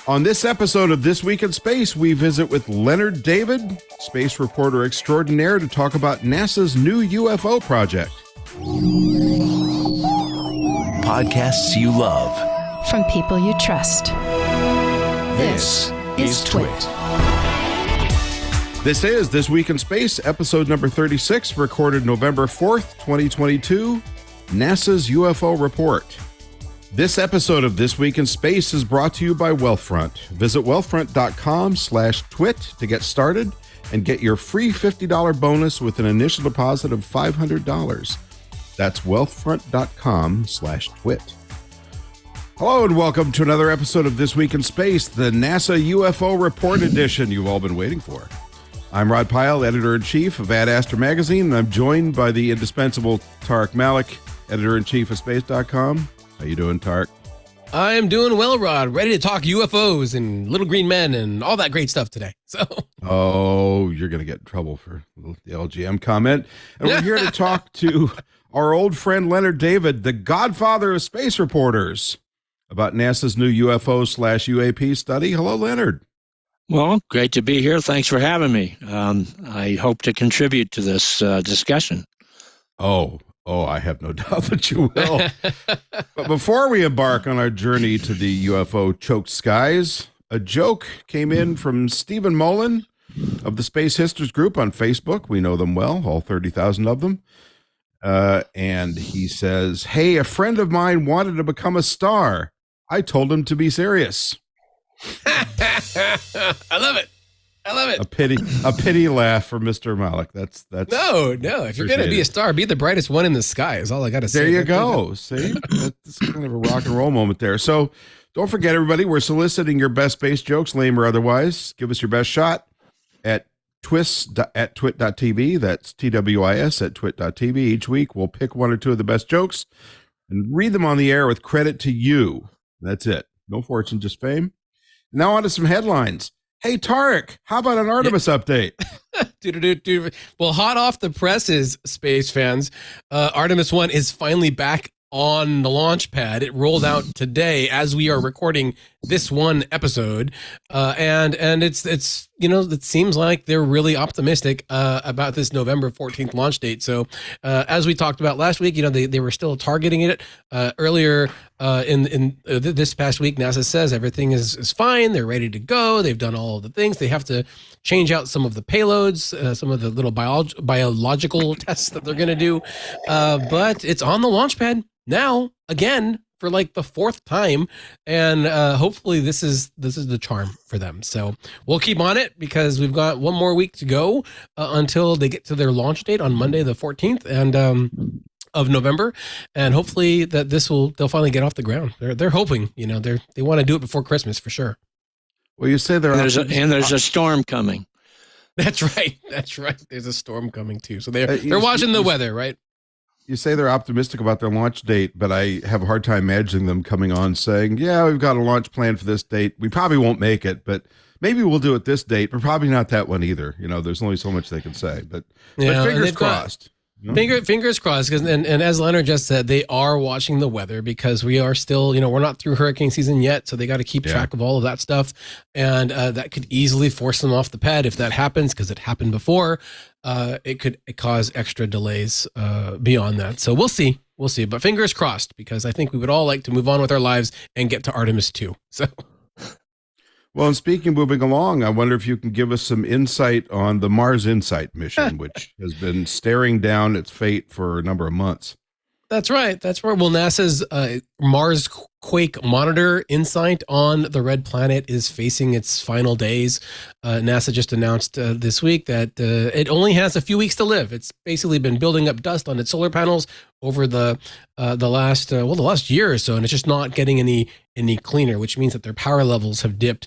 On this episode of This Week in Space, we visit with Leonard David, space reporter extraordinaire, to talk about NASA's new UFO project. Podcasts you love. From people you trust. This is TWiT. This is This Week in Space, episode number 36, recorded November 4th, 2022, NASA's UFO report. This episode of This Week in Space is brought to you by Wealthfront. Visit wealthfront.com/twit to get started and get your free $50 bonus with an initial deposit of $500. That's wealthfront.com/twit. Hello and welcome to another episode of This Week in Space, the NASA UFO report edition you've all been waiting for. I'm Rod Pyle, editor-in-chief of Ad Astra magazine, and I'm joined by the indispensable Tariq Malik, editor-in-chief of space.com. How you doing, Tariq? I'm doing well, Rod. Ready to talk UFOs and little green men and all that great stuff today. Oh, you're going to get in trouble for the LGM comment. And we're here to talk to our old friend Leonard David, the Godfather of space reporters, about NASA's new UFO/UAP study. Hello, Leonard. Well, great to be here. Thanks for having me. I hope to contribute to this discussion. Oh, I have no doubt that you will. But before we embark on our journey to the UFO choked skies, a joke came in from Stephen Mullen of the Space Histers group on Facebook. We know them well, all 30,000 of them. And he says, "Hey, a friend of mine wanted to become a star. I told him to be serious." I love it. A pity laugh for Mr. Malik. That's no. If you're gonna be a star, be the brightest one in the sky. Is all I gotta say. There you go. See, that's kind of a rock and roll moment there. So don't forget, everybody, we're soliciting your best space jokes, lame or otherwise. Give us your best shot at twit.tv. That's TWIS at twit.tv. Each week we'll pick one or two of the best jokes and read them on the air with credit to you. That's it. No fortune, just fame. Now on to some headlines. Hey, Tariq, how about an Artemis update? Well, hot off the presses, space fans, Artemis 1 is finally back on the launch pad. It rolled out today as we are recording this one episode. And it's it seems like they're really optimistic about this November 14th launch date. So as we talked about last week, they were still targeting it earlier in this past week. NASA says everything is fine. They're ready to go. They've done all of the things. They have to change out some of the payloads, some of the little biological tests that they're going to do. But it's on the launch pad now again for like the fourth time, and hopefully this is the charm for them. So we'll keep on it because we've got one more week to go until they get to their launch date on Monday the 14th and of November, and hopefully that they'll finally get off the ground. They're hoping, they want to do it before Christmas for sure. Well, you say there's a storm coming. That's right. There's a storm coming too. So they're watching the weather, right? You say they're optimistic about their launch date, but I have a hard time imagining them coming on saying, yeah, we've got a launch plan for this date. We probably won't make it, but maybe we'll do it this date, but probably not that one either. There's only so much they can say, but fingers crossed. Fingers crossed, and as Leonard just said, they are watching the weather because we are still, we're not through hurricane season yet, so they got to keep track of all of that stuff, and that could easily force them off the pad if that happens, because it happened before. It could cause extra delays beyond that. So we'll see, but fingers crossed, because I think we would all like to move on with our lives and get to Artemis 2. So. Well, and speaking of moving along, I wonder if you can give us some insight on the Mars Insight mission, which has been staring down its fate for a number of months. That's right. Well, NASA's Mars Quake Monitor InSight on the Red Planet is facing its final days. NASA just announced this week that it only has a few weeks to live. It's basically been building up dust on its solar panels over the last year or so, and it's just not getting any cleaner, which means that their power levels have dipped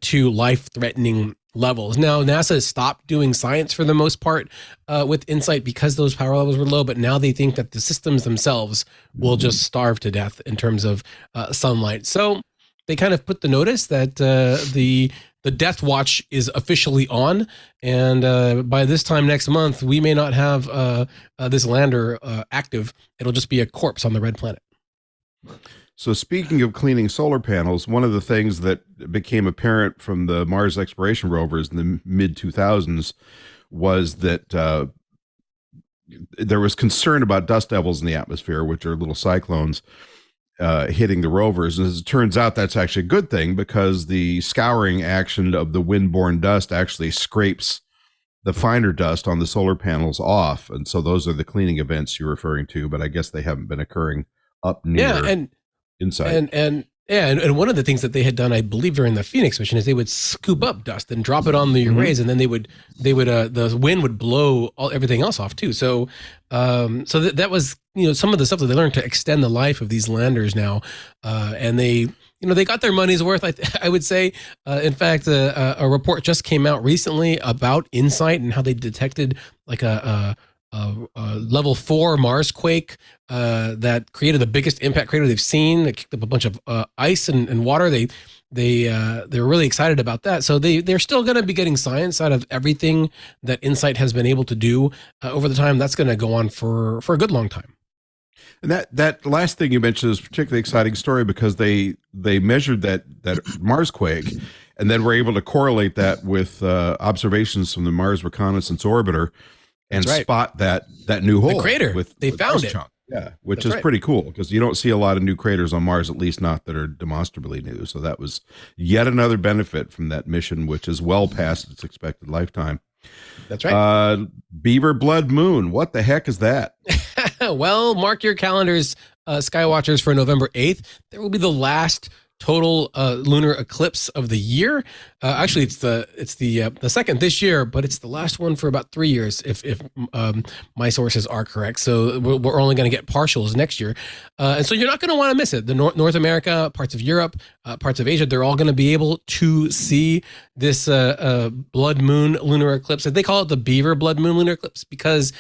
to life-threatening levels. Now, NASA has stopped doing science for the most part with InSight because those power levels were low, but now they think that the systems themselves will just starve to death in terms of sunlight. So they kind of put the notice that the death watch is officially on, and by this time next month, we may not have this lander active. It'll just be a corpse on the red planet. So speaking of cleaning solar panels, one of the things that became apparent from the Mars exploration rovers in the mid 2000s was that there was concern about dust devils in the atmosphere, which are little cyclones hitting the rovers. And as it turns out, that's actually a good thing because the scouring action of the windborne dust actually scrapes the finer dust on the solar panels off. And so those are the cleaning events you're referring to, but I guess they haven't been occurring up near inside. And one of the things that they had done, I believe, during the Phoenix mission is they would scoop up dust and drop it on the arrays, and then the wind would blow everything else off too. So that was some of the stuff that they learned to extend the life of these landers now, and they got their money's worth. I would say, in fact, a report just came out recently about InSight and how they detected like a level 4 Mars quake that created the biggest impact crater they've seen. It kicked up a bunch of ice and water. They're really excited about that. So they're still going to be getting science out of everything that InSight has been able to do over the time. That's going to go on for a good long time. And that last thing you mentioned is a particularly exciting story because they measured that Mars quake and then were able to correlate that with observations from the Mars Reconnaissance Orbiter and spot that new hole. The crater. They found it. Chunk. Yeah, which is pretty cool because you don't see a lot of new craters on Mars, at least not that are demonstrably new. So that was yet another benefit from that mission, which is well past its expected lifetime. That's right. Beaver Blood Moon. What the heck is that? Well, mark your calendars, Skywatchers, for November 8th. There will be the last total lunar eclipse of the year. Actually, it's the second this year, but it's the last one for about 3 years, if my sources are correct. So we're only going to get partials next year, and so you're not going to want to miss it. The North America, parts of Europe, parts of Asia, they're all going to be able to see this blood moon lunar eclipse. And they call it the Beaver Blood Moon lunar eclipse because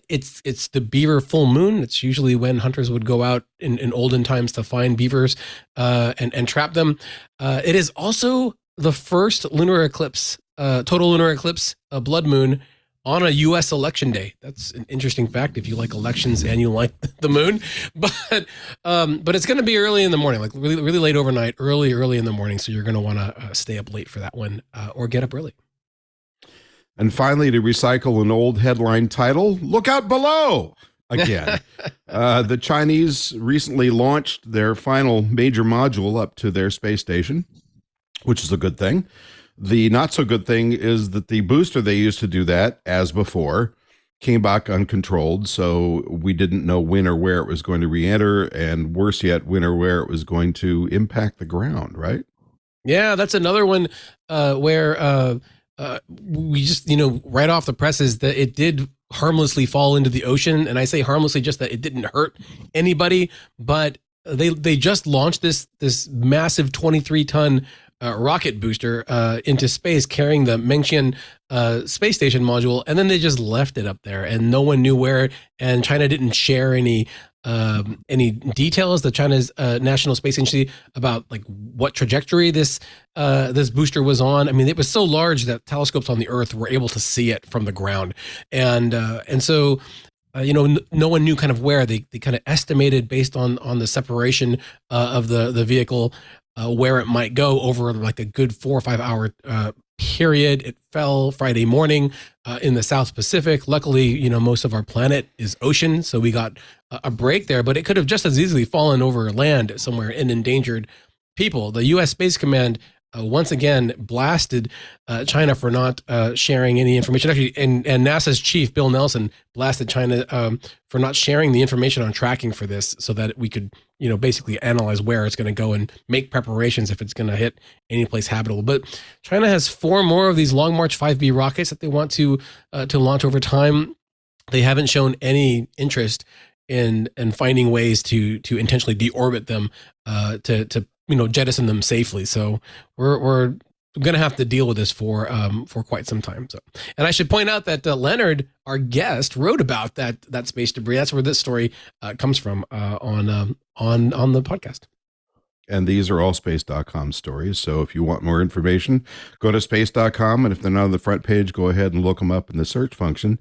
it's the beaver full moon. It's usually when hunters would go out in olden times to find beavers and trap them. It is also the first lunar eclipse, total lunar eclipse, blood moon on a U.S. election day. That's an interesting fact if you like elections and you like the moon. But it's going to be early in the morning, like really, really late overnight, early in the morning. So you're going to want to stay up late for that one or get up early. And finally, to recycle an old headline title, look out below again. The Chinese recently launched their final major module up to their space station, which is a good thing. The not so good thing is that the booster they used to do that, as before, came back uncontrolled. So we didn't know when or where it was going to re-enter, and worse yet, when or where it was going to impact the ground, right? Yeah, that's another one where we just, right off the presses that it did harmlessly fall into the ocean. And I say harmlessly just that it didn't hurt anybody, but they just launched this massive 23-ton rocket booster into space carrying the Mengtian space station module. And then they just left it up there and no one knew where, and China didn't share any details, the China's National Space Agency, about like what trajectory this booster was on. I mean, it was so large that telescopes on the Earth were able to see it from the ground, and so no one knew kind of where. They kind of estimated based on the separation of the vehicle where it might go over like a good 4 or 5 hour period. It fell Friday morning in the South Pacific. Luckily, most of our planet is ocean, so we got a break there, but it could have just as easily fallen over land somewhere and endangered people. The U.S. Space Command once again blasted China for not sharing any information. Actually, and NASA's chief, Bill Nelson, blasted China for not sharing the information on tracking for this so that we could, basically analyze where it's going to go and make preparations if it's going to hit any place habitable. But China has 4 more of these Long March 5B rockets that they want to launch over time. They haven't shown any interest in finding ways to intentionally deorbit them to jettison them safely. So we're going to have to deal with this for quite some time. So, and I should point out that Leonard, our guest, wrote about that space debris. That's where this story comes from on the podcast. And these are all space.com stories. So if you want more information, go to space.com. And if they're not on the front page, go ahead and look them up in the search function.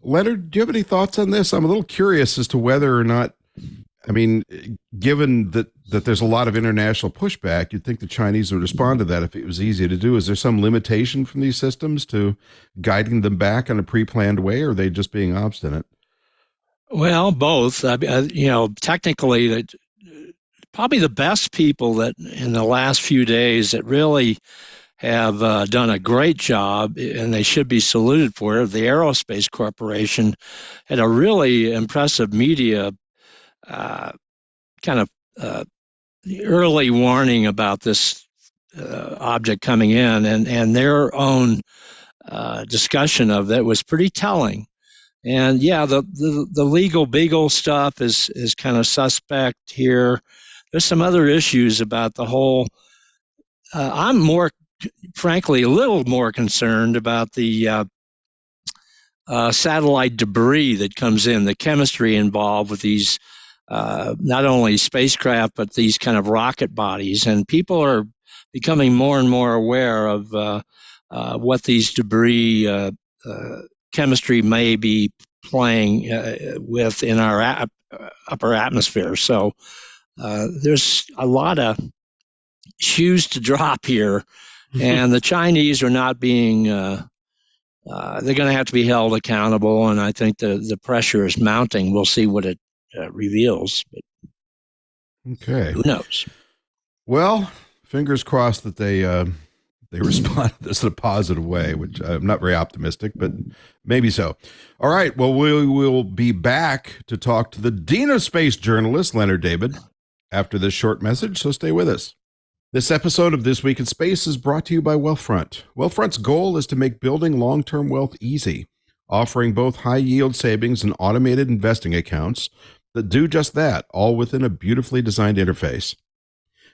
Leonard, do you have any thoughts on this? I'm a little curious as to whether or not, I mean, given that there's a lot of international pushback, you'd think the Chinese would respond to that if it was easy to do. Is there some limitation from these systems to guiding them back in a pre-planned way, or are they just being obstinate? Well, both. Technically, probably the best people that in the last few days that really have done a great job, and they should be saluted for it. The Aerospace Corporation had a really impressive media kind of early warning about this object coming in, and their own discussion of it was pretty telling. And yeah, the legal beagle stuff is kind of suspect here. There's some other issues about the whole. I'm more, frankly, a little more concerned about the satellite debris that comes in, the chemistry involved with these, not only spacecraft, but these kind of rocket bodies. And people are becoming more and more aware of what these debris chemistry may be playing with in our upper atmosphere. So there's a lot of shoes to drop here. And the Chinese are not being, they're going to have to be held accountable. And I think the pressure is mounting. We'll see what it reveals. But okay. Who knows? Well, fingers crossed that they respond to this in a positive way, which I'm not very optimistic, but maybe so. All right. Well, we will be back to talk to the Dean of Space journalist, Leonard David, after this short message. So stay with us. This episode of This Week in Space is brought to you by Wealthfront. Wealthfront's goal is to make building long-term wealth easy, offering both high-yield savings and automated investing accounts that do just that, all within a beautifully designed interface.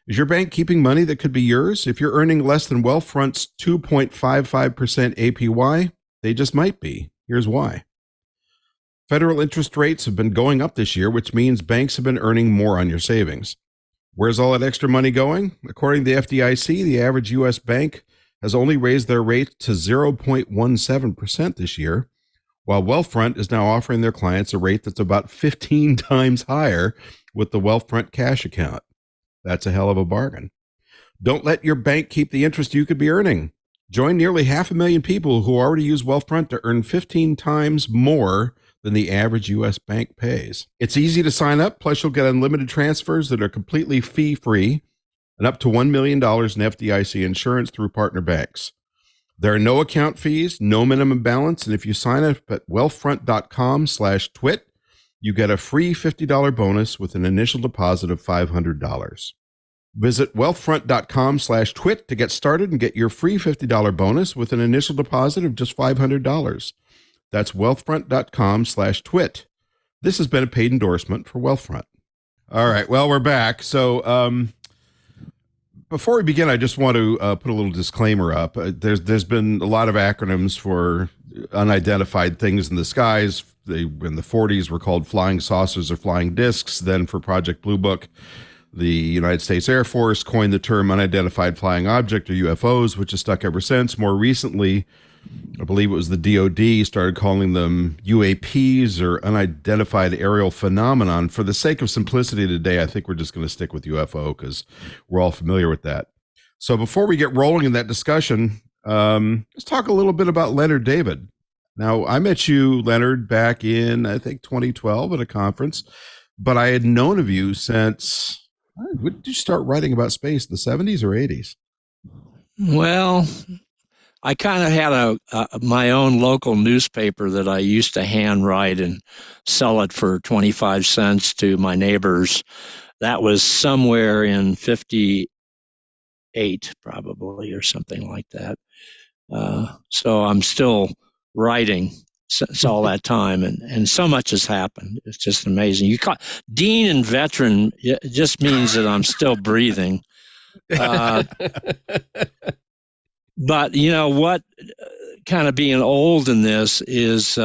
Is your bank keeping money that could be yours? If you're earning less than Wealthfront's 2.55% APY, they just might be. Here's why. Federal interest rates have been going up this year, which means banks have been earning more on your savings. Where's all that extra money going? According to the FDIC, the average U.S. bank has only raised their rate to 0.17% this year, while Wealthfront is now offering their clients a rate that's about 15 times higher with the Wealthfront cash account. That's a hell of a bargain. Don't let your bank keep the interest you could be earning. Join nearly 500,000 people who already use Wealthfront to earn 15 times more than the average U.S. bank pays. It's easy to sign up, plus you'll get unlimited transfers that are completely fee-free and up to $1 million in FDIC insurance through partner banks. There are no account fees, no minimum balance, and if you sign up at wealthfront.com/twit, you get a free $50 bonus with an initial deposit of $500. Visit wealthfront.com/twit to get started and get your free $50 bonus with an initial deposit of just $500. That's wealthfront.com/twit. This has been a paid endorsement for Wealthfront. All right. Well, we're back. So before we begin, I just want to put a little disclaimer up. There's been a lot of acronyms for unidentified things in the skies. They, in the 40s, were called flying saucers or flying discs. Then for Project Blue Book, the United States Air Force coined the term unidentified flying object, or UFOs, which has stuck ever since. More recently, I believe it was the DOD started calling them UAPs, or unidentified aerial phenomenon. For the sake of simplicity today, I think we're just going to stick with UFO because we're all familiar with that. So before we get rolling in that discussion, let's talk a little bit about Leonard David. Now, I met you, Leonard, back in, I think, 2012 at a conference, but I had known of you since, when did you start writing about space, the 70s or 80s? Well, I kind of had my own local newspaper that I used to handwrite and sell it for 25 cents to my neighbors. That was somewhere in 58, probably, or something like that. So I'm still writing since all that time, and so much has happened. It's just amazing. You call Dean and veteran, it just means that I'm still breathing. But you know what, kind of being old in this is,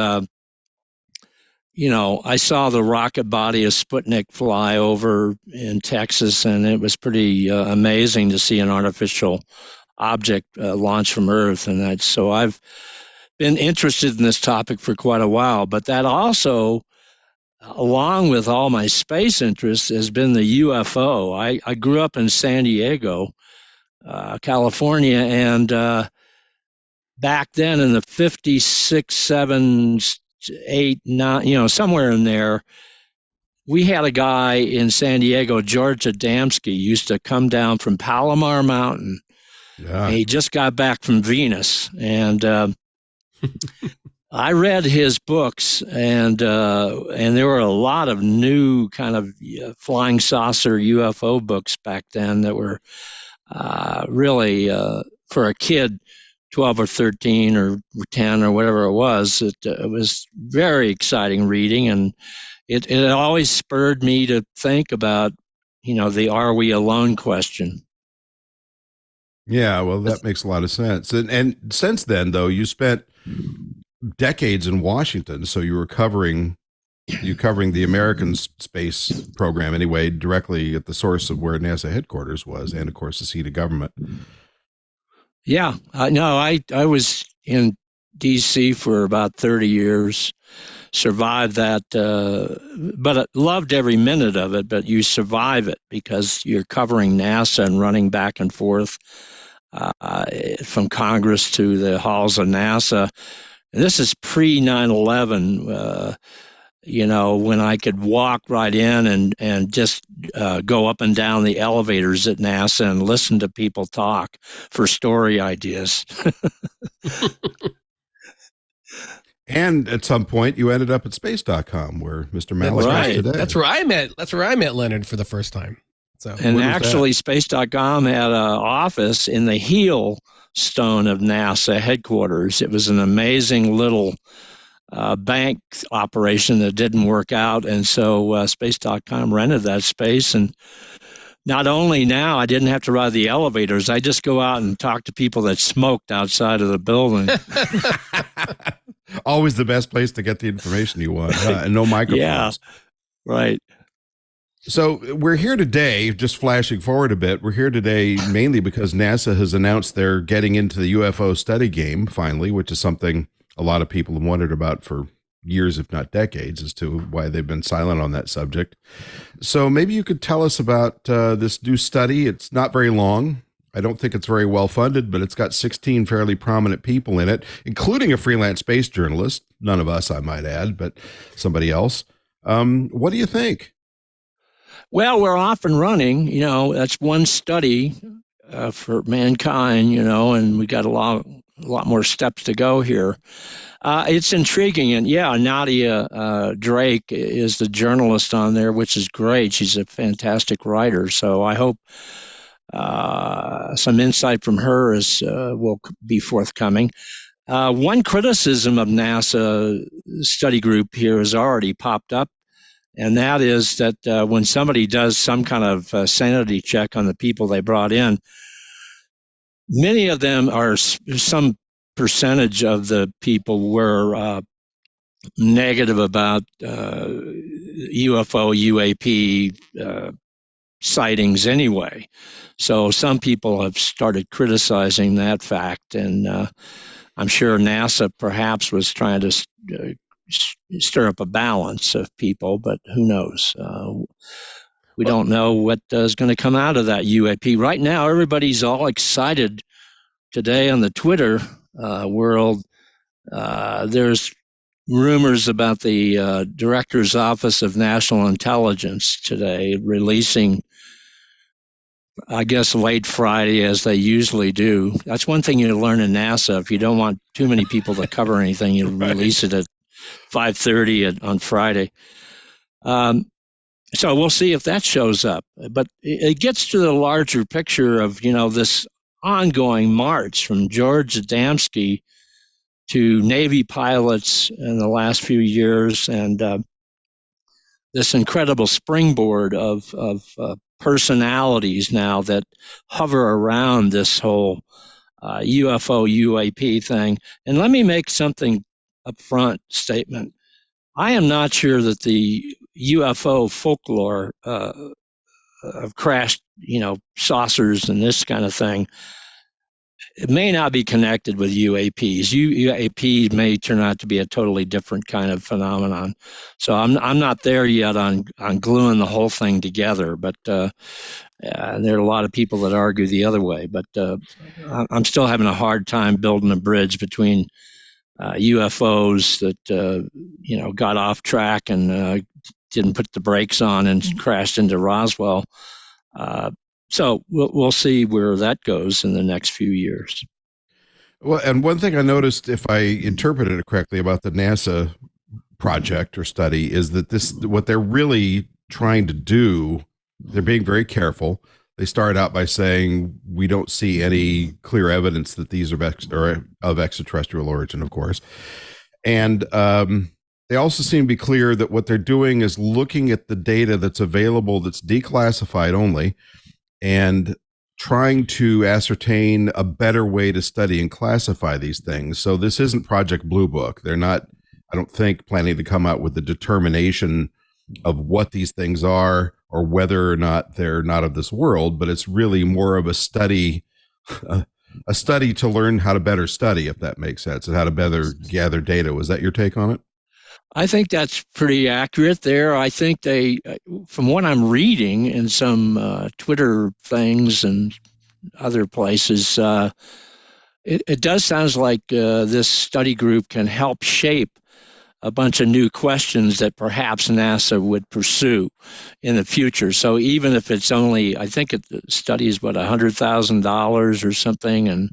you know, I saw the rocket body of Sputnik fly over in Texas, and it was pretty amazing to see an artificial object launch from Earth. And so I've been interested in this topic for quite a while, but that also along with all my space interests, has been the UFO. I grew up in San Diego, California, and back then in the 56, 7, 8, 9, somewhere in there, we had a guy in San Diego, George Adamski, used to come down from Palomar Mountain. Yeah. And he just got back from Venus. And I read his books, and there were a lot of new kind of flying saucer UFO books back then that were really, for a kid, 12 or 13 or 10 or whatever it was very exciting reading, and it always spurred me to think about, the "are we alone" question. Yeah, well, that makes a lot of sense. And since then, though, you spent decades in Washington, so you were covering the American space program anyway, directly at the source of where NASA headquarters was, and of course the seat of government. Yeah, no, I was in D.C. for about 30 years, survived that, but I loved every minute of it. But you survive it because you're covering NASA and running back and forth from Congress to the halls of NASA. And this is pre 9/11. When I could walk right in and just go up and down the elevators at NASA and listen to people talk for story ideas. And at some point, you ended up at space.com, where Mr. Malik Right. is today. That's where I met Leonard for the first time. So, And actually, space.com had an office in the heel stone of NASA headquarters. It was an amazing little bank operation that didn't work out. And so space.com rented that space. And not only now, I didn't have to ride the elevators. I just go out and talk to people that smoked outside of the building. Always the best place to get the information you want. And no microphones. Yeah, right. So we're here today, just flashing forward a bit, we're here today mainly because NASA has announced they're getting into the UFO study game finally, which is something a lot of people have wondered about for years, if not decades, as to why they've been silent on that subject. So maybe you could tell us about this new study. It's not very long. I don't think it's very well funded, but it's got 16 fairly prominent people in it, including a freelance space journalist. None of us, I might add, but somebody else. What do you think? Well, we're off and running. That's one study for mankind, and we got a lot more steps to go here. It's intriguing. And yeah, Nadia Drake is the journalist on there, which is great. She's a fantastic writer. So I hope some insight from her will be forthcoming. One criticism of NASA study group here has already popped up, and that is that when somebody does some kind of sanity check on the people they brought in, many of them are, some percentage of the people were negative about UFO, UAP sightings anyway. So some people have started criticizing that fact, and I'm sure NASA perhaps was trying to stir up a balance of people, but who knows? We don't know what is going to come out of that UAP. Right now, everybody's all excited today on the Twitter world. There's rumors about the Director's Office of National Intelligence today releasing, I guess, late Friday, as they usually do. That's one thing you learn in NASA. If you don't want too many people to cover anything, you release it at 5:30 on Friday. So we'll see if that shows up. But it gets to the larger picture of, this ongoing march from George Adamski to Navy pilots in the last few years, and this incredible springboard of personalities now that hover around this whole UFO UAP thing. And let me make something upfront statement. I am not sure that the UFO folklore of crashed, saucers and this kind of thing it may not be connected with UAPs. UAPs may turn out to be a totally different kind of phenomenon. So I'm not there yet on gluing the whole thing together, but there are a lot of people that argue the other way. But I'm still having a hard time building a bridge between UFOs that got off track and didn't put the brakes on and crashed into Roswell. So we'll see where that goes in the next few years. Well, and one thing I noticed, if I interpreted it correctly, about the NASA project or study is that what they're really trying to do, they're being very careful. They start out by saying, we don't see any clear evidence that these are of extraterrestrial origin, of course. And they also seem to be clear that what they're doing is looking at the data that's available, that's declassified only, and trying to ascertain a better way to study and classify these things. So this isn't Project Blue Book. They're not, I don't think, planning to come out with the determination of what these things are or whether or not they're not of this world, but it's really more of a study, a study to learn how to better study, if that makes sense, and how to better gather data. Was that your take on it? I think that's pretty accurate there. I think they, from what I'm reading in some Twitter things and other places, it does sound like this study group can help shape a bunch of new questions that perhaps NASA would pursue in the future. So even if it's only, I think the study is $100,000 or something, and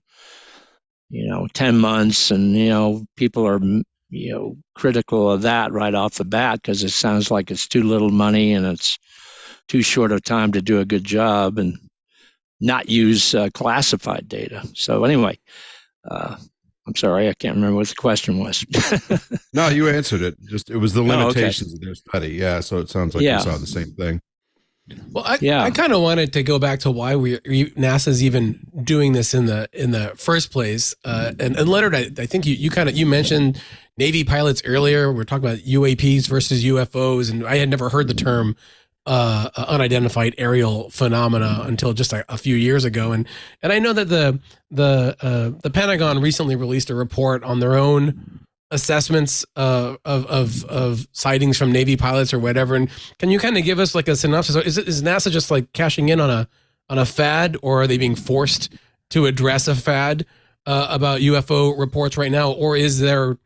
10 months, and people are critical of that right off the bat because it sounds like it's too little money and it's too short of time to do a good job and not use classified data. So anyway, I'm sorry, I can't remember what the question was. No, you answered it. It was the limitations of their study. Yeah, so it sounds like you saw the same thing. Well, I kind of wanted to go back to why NASA's even doing this in the first place. And Leonard, I think you mentioned Navy pilots earlier. We're talking about UAPs versus UFOs, and I had never heard the term unidentified aerial phenomena until just a few years ago. And I know that the Pentagon recently released a report on their own assessments of sightings from Navy pilots or whatever. And can you kind of give us like a synopsis? Is NASA just like cashing in on a fad, or are they being forced to address a fad about UFO reports right now? Or is there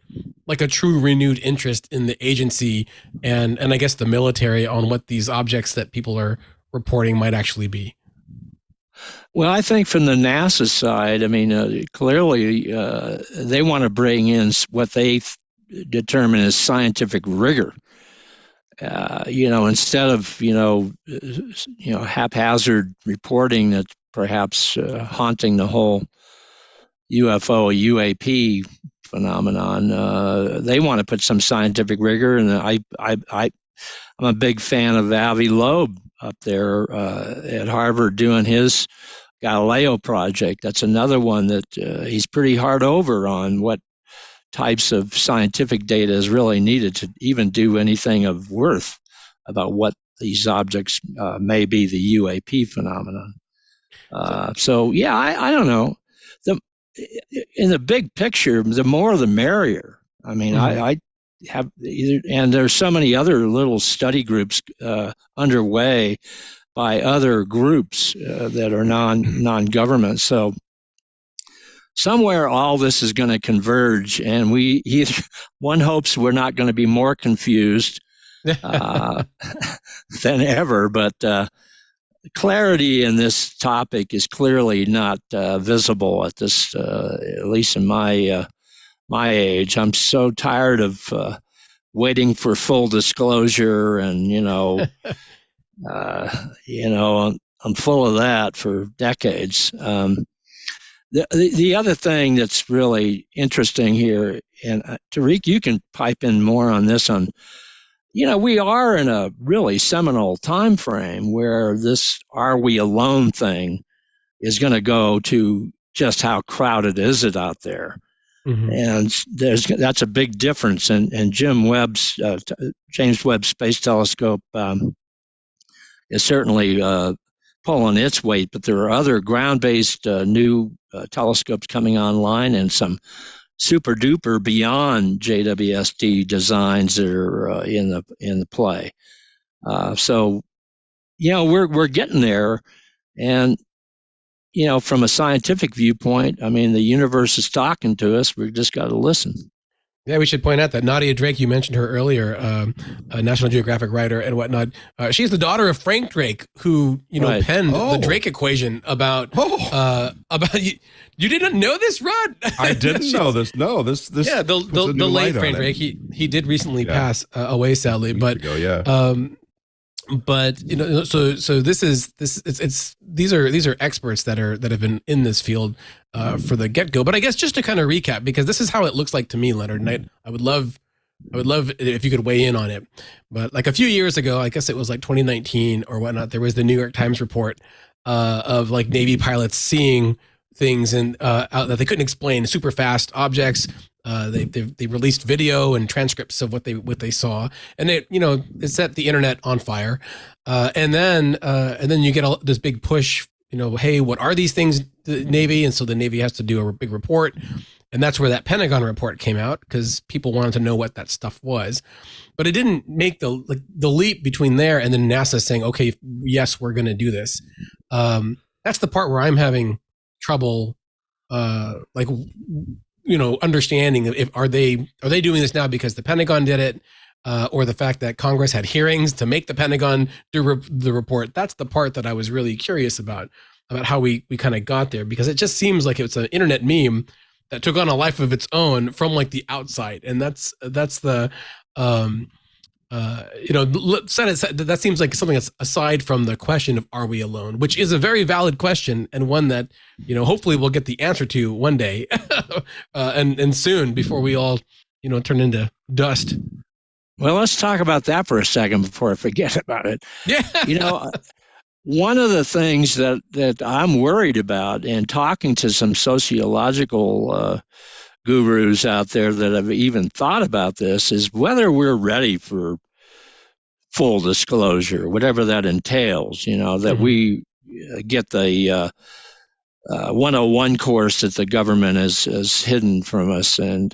like a true renewed interest in the agency and I guess the military on what these objects that people are reporting might actually be? Well, I think from the NASA side, clearly they want to bring in what they determine as scientific rigor. Instead of haphazard reporting that's perhaps haunting the whole UFO UAP phenomenon, they want to put some scientific rigor. And I'm a big fan of Avi Loeb up there at Harvard doing his Galileo project. That's another one that he's pretty hard over on what types of scientific data is really needed to even do anything of worth about what these objects may be the UAP phenomenon. I don't know. In the big picture, the more the merrier. I have either, and there's so many other little study groups underway by other groups that are non-government. So somewhere all this is going to converge, and one hopes we're not going to be more confused than ever. But clarity in this topic is clearly not visible at this, at least in my age. I'm so tired of waiting for full disclosure, and I'm full of that for decades. The other thing that's really interesting here, and Tariq, you can pipe in more on this. We are in a really seminal time frame where this "are we alone" thing is going to go to just how crowded is it out there. Mm-hmm. And that's a big difference. And James Webb Space Telescope is certainly pulling its weight, but there are other ground-based new telescopes coming online, and some super duper beyond JWST designs that are in the play. So, we're getting there, and from a scientific viewpoint, I mean, the universe is talking to us. We've just got to listen. Yeah, we should point out that Nadia Drake, you mentioned her earlier, a National Geographic writer and whatnot. She's the daughter of Frank Drake, who Right. penned the Drake equation about you. You didn't know this, Rod? I didn't know this. No, this. Yeah, the late Frank Drake. He did recently pass away, sadly, but ago, yeah. But so this is these are experts that have been in this field for the get-go. But I guess just to kind of recap, because this is how it looks like to me, Leonard, and I would love if you could weigh in on it. But like a few years ago, I guess it was like 2019 or whatnot, there was the New York Times report of like Navy pilots seeing things out that they couldn't explain, super fast objects. They released video and transcripts of what they saw, and it set the internet on fire. And then you get this big push. Hey, what are these things, the Navy? And so the Navy has to do a big report, and that's where that Pentagon report came out, because people wanted to know what that stuff was. But it didn't make the leap between there and then NASA saying, okay, yes, we're going to do this. That's the part where I'm having trouble, understanding if are they doing this now because the Pentagon did it, or the fact that Congress had hearings to make the Pentagon do the report. That's the part that I was really curious about how we kind of got there, because it just seems like it's an internet meme that took on a life of its own from like the outside, and that's the that seems like something that's aside from the question of are we alone, which is a very valid question, and one that hopefully we'll get the answer to one day, and soon, before we all turn into dust. Well, let's talk about that for a second before I forget about it. Yeah. One of the things that I'm worried about, and talking to some sociological gurus out there that have even thought about this, is whether we're ready for full disclosure, whatever that entails, that we get the 101 course that the government has hidden from us. And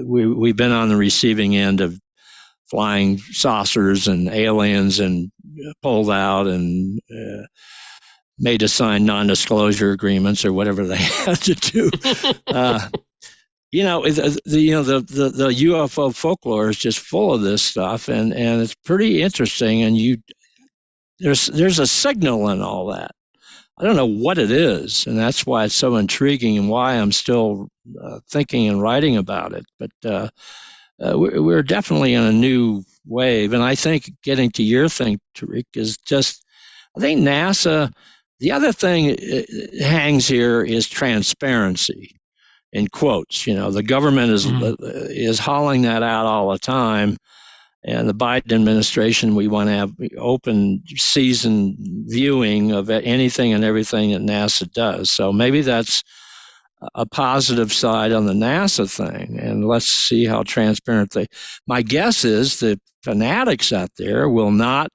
we've been on the receiving end of flying saucers and aliens, and pulled out and made us sign non-disclosure agreements or whatever they had to do. The UFO folklore is just full of this stuff, and it's pretty interesting. And there's a signal in all that. I don't know what it is, and that's why it's so intriguing, and why I'm still thinking and writing about it. But we're definitely in a new wave, and I think, getting to your thing, Tariq, is just, I think NASA. The other thing hangs here is transparency. In quotes, the government is hauling that out all the time, and the Biden administration, we want to have open season viewing of anything and everything that NASA does. So maybe that's a positive side on the NASA thing, and let's see how transparent my guess is that fanatics out there will not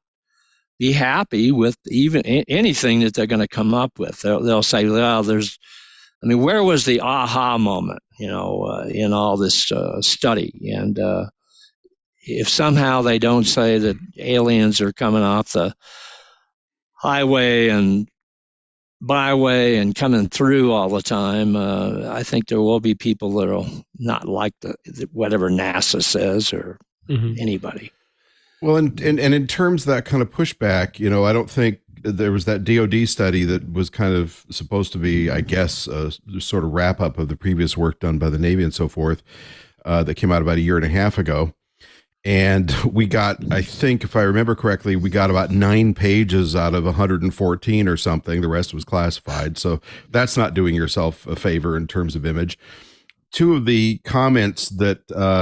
be happy with even anything that they're going to come up with. They'll say, well, where was the aha moment, in all this study? And if somehow they don't say that aliens are coming off the highway and byway and coming through all the time, I think there will be people that'll not like whatever NASA says, or anybody. Well, and in terms of that kind of pushback, I don't think there was that DOD study that was kind of supposed to be, I guess, a sort of wrap up of the previous work done by the Navy and so forth, that came out about a year and a half ago. And we got, I think, if I remember correctly, we got about 9 pages out of 114 or something. The rest was classified. So that's not doing yourself a favor in terms of image. 2 of the comments that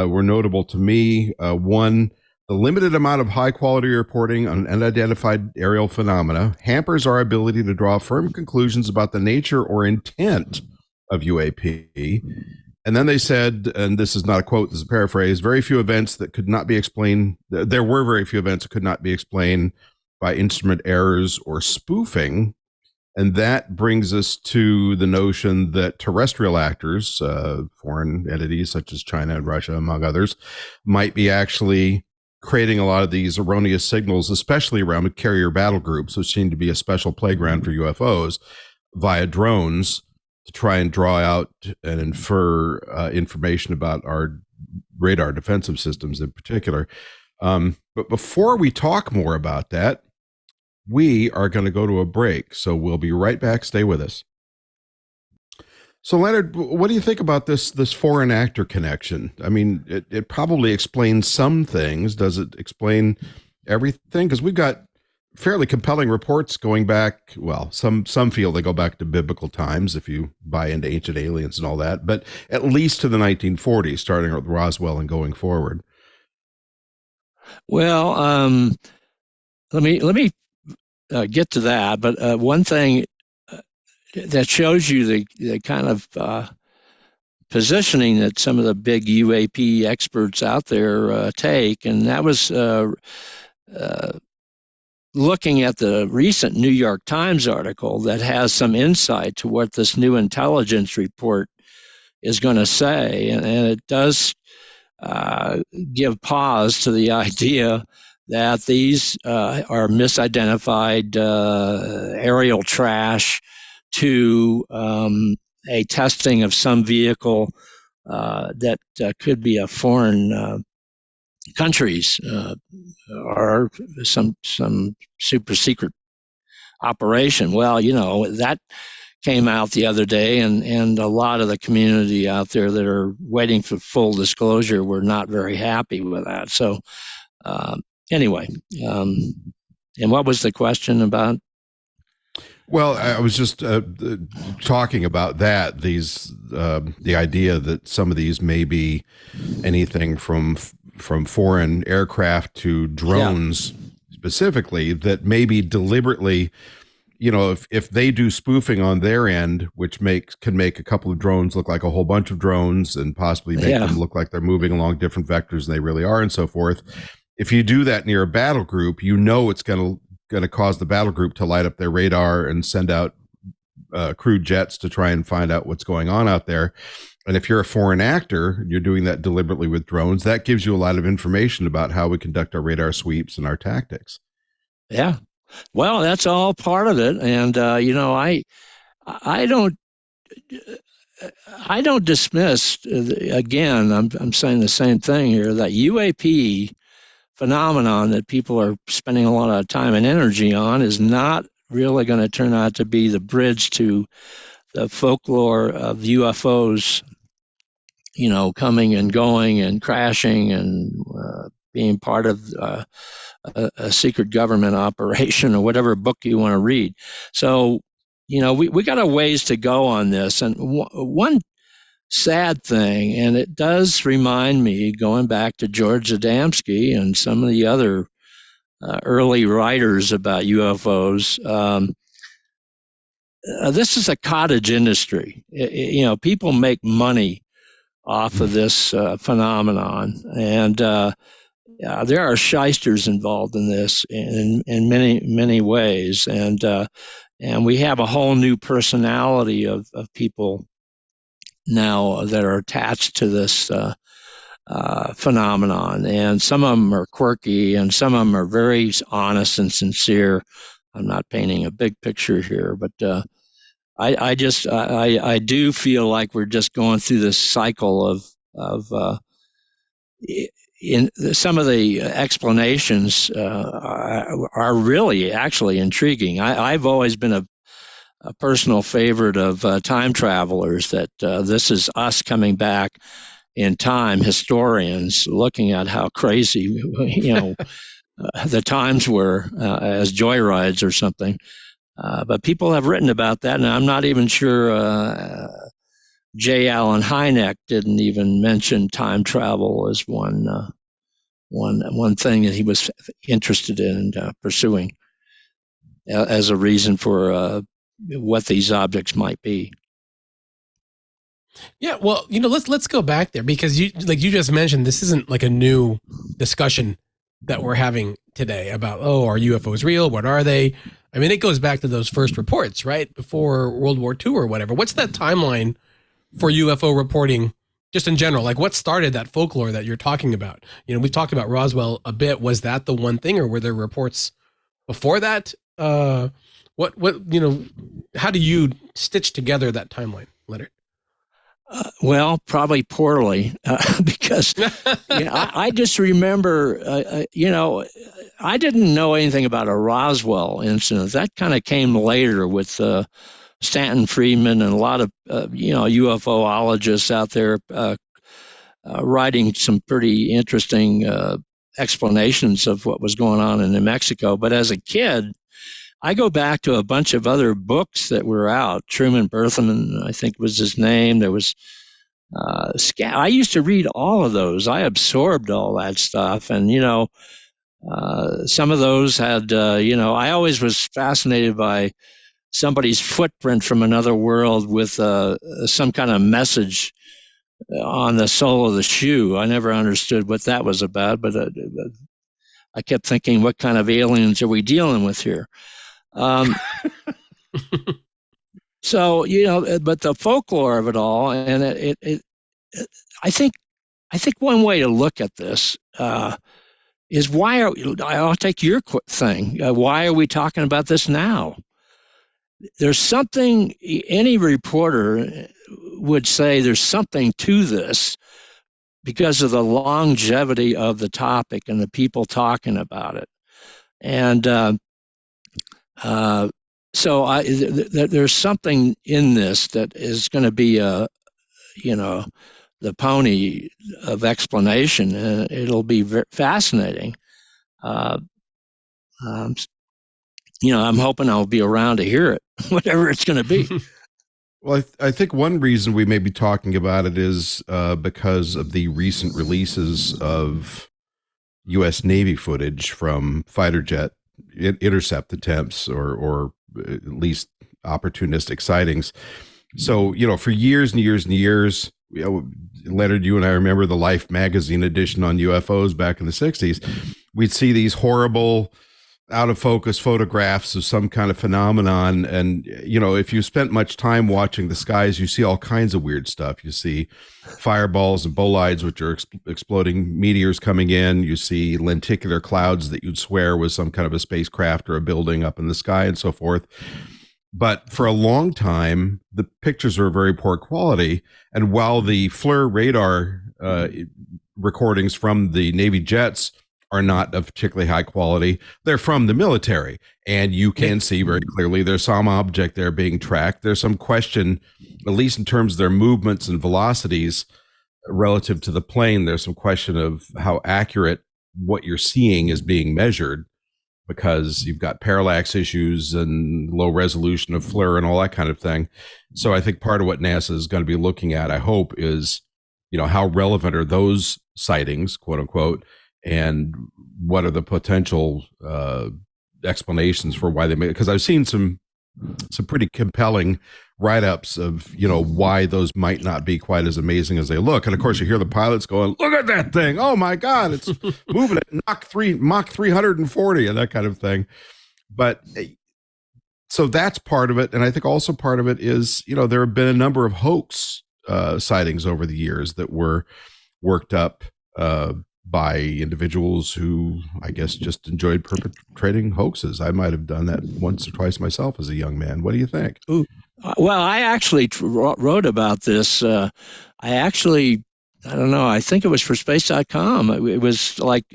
were notable to me, one, the limited amount of high-quality reporting on unidentified aerial phenomena hampers our ability to draw firm conclusions about the nature or intent of UAP. And then they said, and this is not a quote, this is a paraphrase, there were very few events that could not be explained by instrument errors or spoofing. And that brings us to the notion that terrestrial actors, foreign entities such as China and Russia, among others, might be actually creating a lot of these erroneous signals, especially around carrier battle groups, which seem to be a special playground for UFOs, via drones to try and draw out and infer information about our radar defensive systems in particular. But before we talk more about that, we are going to go to a break. So we'll be right back. Stay with us. So Leonard, what do you think about this foreign actor connection? I mean, it probably explains some things. Does it explain everything? Because we've got fairly compelling reports going back. Well, some feel they go back to biblical times if you buy into ancient aliens and all that, but at least to the 1940s, starting with Roswell and going forward. Well, let me get to that. But one thing that shows you the kind of positioning that some of the big UAP experts out there take, and that was looking at the recent New York Times article that has some insight to what this new intelligence report is going to say, and it does give pause to the idea that these are misidentified aerial trash to a testing of some vehicle that could be a foreign countries or some super secret operation. Well, that came out the other day, and a lot of the community out there that are waiting for full disclosure were not very happy with that. So anyway, and what was the question about? Well, I was just talking about that. The idea that some of these may be anything from foreign aircraft to drones, specifically, that maybe deliberately, if they do spoofing on their end, which can make a couple of drones look like a whole bunch of drones and possibly make them look like they're moving along different vectors than they really are, and so forth. If you do that near a battle group, it's going to cause the battle group to light up their radar and send out crewed jets to try and find out what's going on out there. And if you're a foreign actor, you're doing that deliberately with drones, that gives you a lot of information about how we conduct our radar sweeps and our tactics. Yeah. Well, that's all part of it. And, I don't dismiss, again, I'm saying the same thing here, that UAP phenomenon that people are spending a lot of time and energy on is not really going to turn out to be the bridge to the folklore of UFOs, coming and going and crashing and being part of a secret government operation or whatever book you want to read. So, we got a ways to go on this. And one sad thing, and it does remind me, going back to George Adamski and some of the other early writers about UFOs, this is a cottage industry. People make money off of this phenomenon, and there are shysters involved in this in many ways, and we have a whole new personality of people now that are attached to this phenomenon, and some of them are quirky, and some of them are very honest and sincere. I'm not painting a big picture here, but I do feel like we're just going through this cycle of in some of the explanations are really actually intriguing. I've always been a personal favorite of time travelers, that this is us coming back in time, historians looking at how crazy the times were as joyrides or something. But people have written about that, and I'm not even sure J. Allen Hynek didn't even mention time travel as one thing that he was interested in pursuing as a reason for what these objects might be. Yeah, well, let's go back there, because you just mentioned, this isn't like a new discussion that we're having today about, oh, are UFOs real? What are they? I mean, it goes back to those first reports, right? Before World War II or whatever. What's that timeline for UFO reporting just in general? Like, what started that folklore that you're talking about? You know, we've talked about Roswell a bit. Was that the one thing, or were there reports before that? What, how do you stitch together that timeline, Leonard? Well, probably poorly, because I just remember, I didn't know anything about a Roswell incident. That kind of came later with Stanton Friedman and a lot of, UFOologists out there writing some pretty interesting explanations of what was going on in New Mexico. But as a kid, I go back to a bunch of other books that were out. Truman Berthman, I think was his name. There was I used to read all of those. I absorbed all that stuff. And, some of those had, I always was fascinated by somebody's footprint from another world with some kind of message on the sole of the shoe. I never understood what that was about, but I kept thinking, what kind of aliens are we dealing with here? So, but the folklore of it all, and I think one way to look at this is I'll take your thing. Why are we talking about this now? There's something, any reporter would say there's something to this because of the longevity of the topic and the people talking about it. And so there's something in this that is going to be the pony of explanation. It'll be fascinating. I'm hoping I'll be around to hear it, whatever it's going to be. Well, I think one reason we may be talking about it is because of the recent releases of U.S. Navy footage from fighter jet intercept attempts or at least opportunistic sightings. So, for years and years and years, Leonard, you and I remember the Life magazine edition on UFOs back in the 60s. We'd see these horrible out of focus photographs of some kind of phenomenon. And, if you spent much time watching the skies, you see all kinds of weird stuff. You see fireballs and bolides, which are exploding meteors coming in. You see lenticular clouds that you'd swear was some kind of a spacecraft or a building up in the sky and so forth. But for a long time, the pictures were very poor quality. And while the FLIR radar recordings from the Navy jets are not of particularly high quality, they're from the military. And you can see very clearly there's some object there being tracked. There's some question, at least in terms of their movements and velocities relative to the plane, there's some question of how accurate what you're seeing is being measured, because you've got parallax issues and low resolution of FLIR and all that kind of thing. So I think part of what NASA is going to be looking at, I hope, is, how relevant are those sightings, quote unquote, and what are the potential explanations for why they made it? Because I've seen some pretty compelling write-ups of, why those might not be quite as amazing as they look. And of course, you hear the pilots going, "Look at that thing! Oh my God, it's moving at Mach 340," and that kind of thing. But so that's part of it. And I think also part of it is, there have been a number of hoax sightings over the years that were worked up by individuals who, I guess, just enjoyed perpetrating hoaxes. I might have done that once or twice myself as a young man. What do you think? Ooh. Well, I actually wrote about this. I don't know, I think it was for space.com. It was like,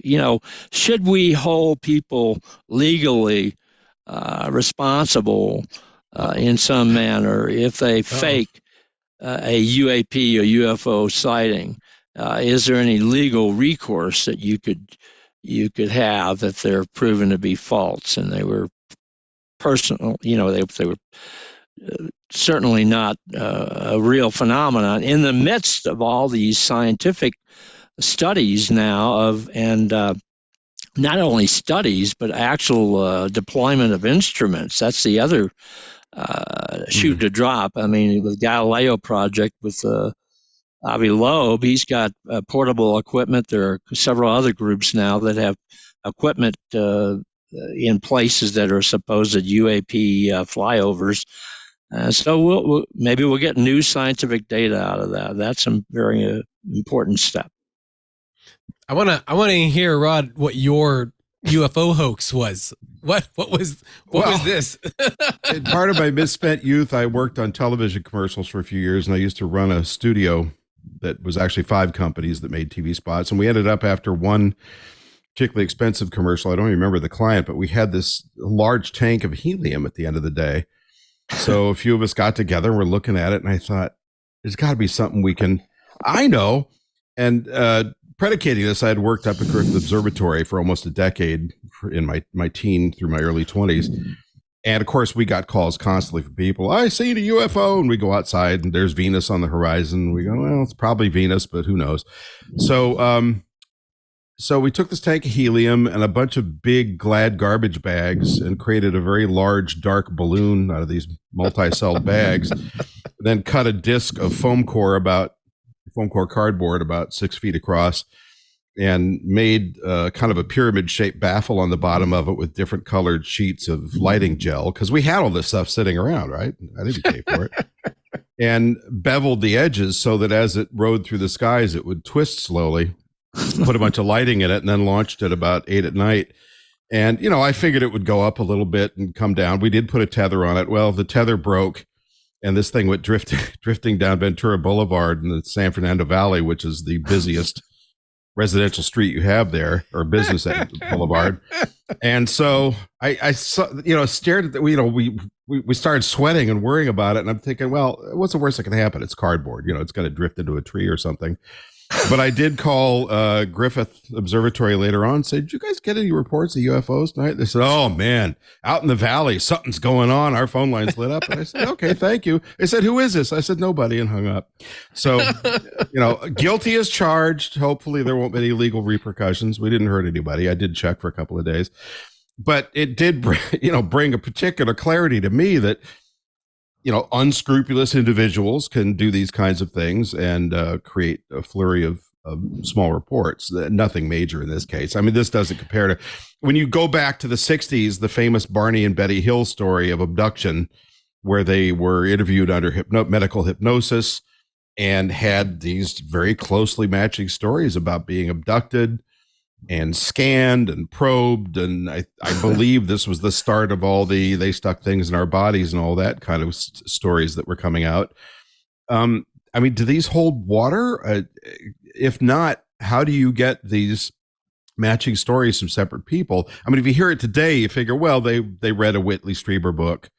should we hold people legally responsible in some manner if they fake a UAP or UFO sighting? Is there any legal recourse that you could have if they're proven to be false and they were personal? They were certainly not a real phenomenon in the midst of all these scientific studies now and not only studies but actual deployment of instruments. That's the other shoe to drop. I mean, the Galileo project with Avi Loeb, he's got portable equipment. There are several other groups now that have equipment in places that are supposed UAP flyovers. So maybe we'll get new scientific data out of that. That's a very important step. I wanna hear, Rod, what your UFO hoax was. What was this? Part of my misspent youth, I worked on television commercials for a few years, and I used to run a studio that was actually 5 companies that made TV spots. And we ended up, after one particularly expensive commercial, I don't even remember the client, but we had this large tank of helium at the end of the day. So a few of us got together and we're looking at it, and I thought, there's got to be something I know. And predicating this, I had worked up at Griffith Observatory for almost a decade in my teen through my early 20s. And of course, we got calls constantly from people. I seen a UFO, and we go outside and there's Venus on the horizon. We go, well, it's probably Venus, but who knows? So we took this tank of helium and a bunch of big Glad garbage bags and created a very large dark balloon out of these multi-celled bags, then cut a disc of foam core cardboard about 6 feet across, and made kind of a pyramid-shaped baffle on the bottom of it with different colored sheets of lighting gel, because we had all this stuff sitting around, right? I didn't pay for it. And beveled the edges so that as it rode through the skies, it would twist slowly, put a bunch of lighting in it, and then launched it about 8 at night. And, I figured it would go up a little bit and come down. We did put a tether on it. Well, the tether broke, and this thing went drifting down Ventura Boulevard in the San Fernando Valley, which is the busiest residential street you have there, or business boulevard. And so I saw, stared at the, we started sweating and worrying about it. And I'm thinking, well, what's the worst that can happen? It's cardboard, it's going to drift into a tree or something. But I did call Griffith Observatory later on and say, did you guys get any reports of UFOs tonight? They said, oh, man, out in the valley, something's going on. Our phone lines lit up. And I said, okay, thank you. They said, who is this? I said, nobody, and hung up. So, guilty as charged. Hopefully there won't be any legal repercussions. We didn't hurt anybody. I did check for a couple of days. But it did bring a particular clarity to me that, unscrupulous individuals can do these kinds of things and create a flurry of small reports. Nothing major in this case. I mean, this doesn't compare to when you go back to the 60s, the famous Barney and Betty Hill story of abduction, where they were interviewed under medical hypnosis and had these very closely matching stories about being abducted and scanned and probed. And I believe this was the start of all they stuck things in our bodies and all that kind of stories that were coming out. I mean, do these hold water? If not, how do you get these matching stories from separate people? I mean, if you hear it today, you figure, well, they read a Whitley Strieber book.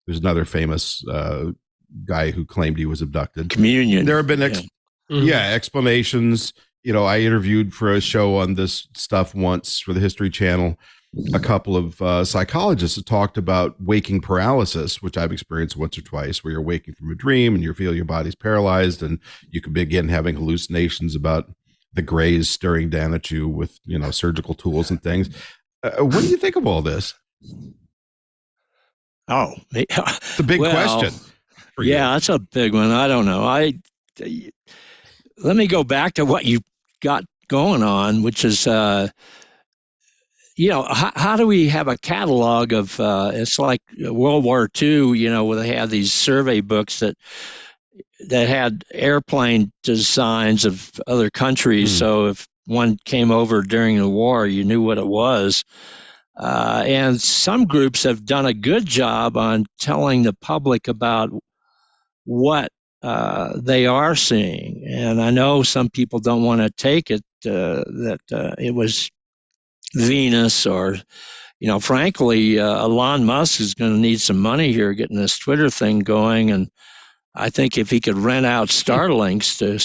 There's another famous guy who claimed he was abducted. Communion. There have been explanations. I interviewed for a show on this stuff once for the History Channel, a couple of psychologists that talked about waking paralysis, which I've experienced once or twice, where you're waking from a dream and you feel your body's paralyzed and you can begin having hallucinations about the Greys staring down at you with, surgical tools and things. What do you think of all this? Oh, it's a big question. Yeah, that's a big one. I don't know. Let me go back to what you got going on, which is, how do we have a catalog of, it's like World War II, where they had these survey books that had airplane designs of other countries. So if one came over during the war, you knew what it was. And some groups have done a good job on telling the public about what they are seeing. And I know some people don't want to take it that it was Venus or, frankly, Elon Musk is going to need some money here getting this Twitter thing going. And I think if he could rent out Starlinks to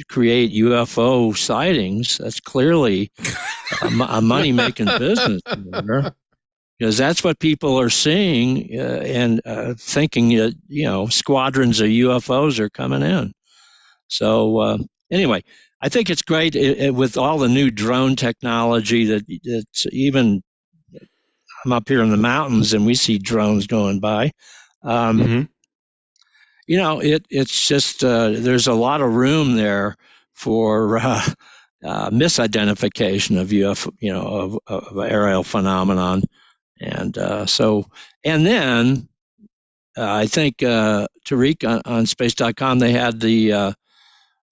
create UFO sightings, that's clearly a money-making business there. Because that's what people are seeing and thinking that, squadrons of UFOs are coming in. So anyway, I think it's great with all the new drone technology that's even, I'm up here in the mountains and we see drones going by. It's just, there's a lot of room there for misidentification of UFO, of aerial phenomenon. And and then I think Tariq on space.com, they had the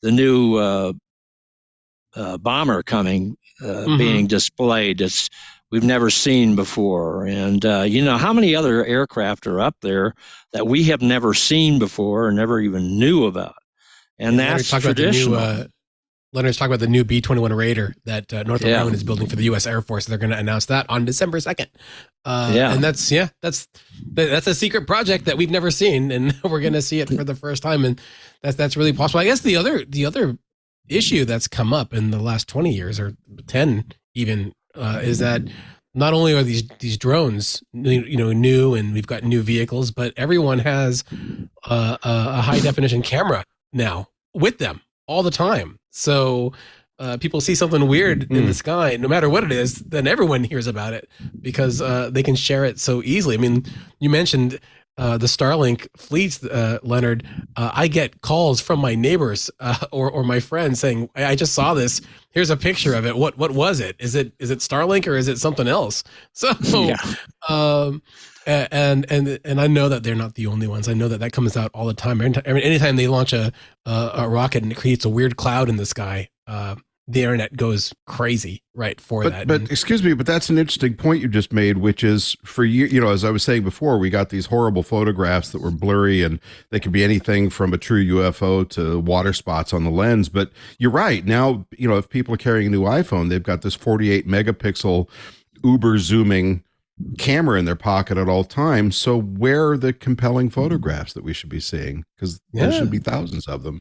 new bomber coming, being displayed. We've never seen before. And, how many other aircraft are up there that we have never seen before or never even knew about? And that's traditional. Leonard's talking about the new B-21 Raider that Northrop Grumman is building for the U.S. Air Force. They're going to announce that on December 2nd. And that's a secret project that we've never seen, and we're going to see it for the first time. And that's really possible. I guess the other issue that's come up in the last 20 years or 10 even is that not only are these drones new and we've got new vehicles, but everyone has a high definition camera now with them all the time. So people see something weird in the sky, no matter what it is, then everyone hears about it because they can share it so easily. I mean, you mentioned the Starlink fleets, Leonard. I get calls from my neighbors or my friends saying, "I just saw this. Here's a picture of it. What was it? Is it Starlink or is it something else?" So, and I know that they're not the only ones. I know that comes out all the time. Anytime they launch a rocket and it creates a weird cloud in the sky, the internet goes crazy, right, that. But excuse me, but that's an interesting point you just made, which is for you, as I was saying before, we got these horrible photographs that were blurry and they could be anything from a true UFO to water spots on the lens. But you're right. Now, if people are carrying a new iPhone, they've got this 48 megapixel uber zooming camera in their pocket at all times. So where are the compelling photographs that we should be seeing? Because there should be thousands of them.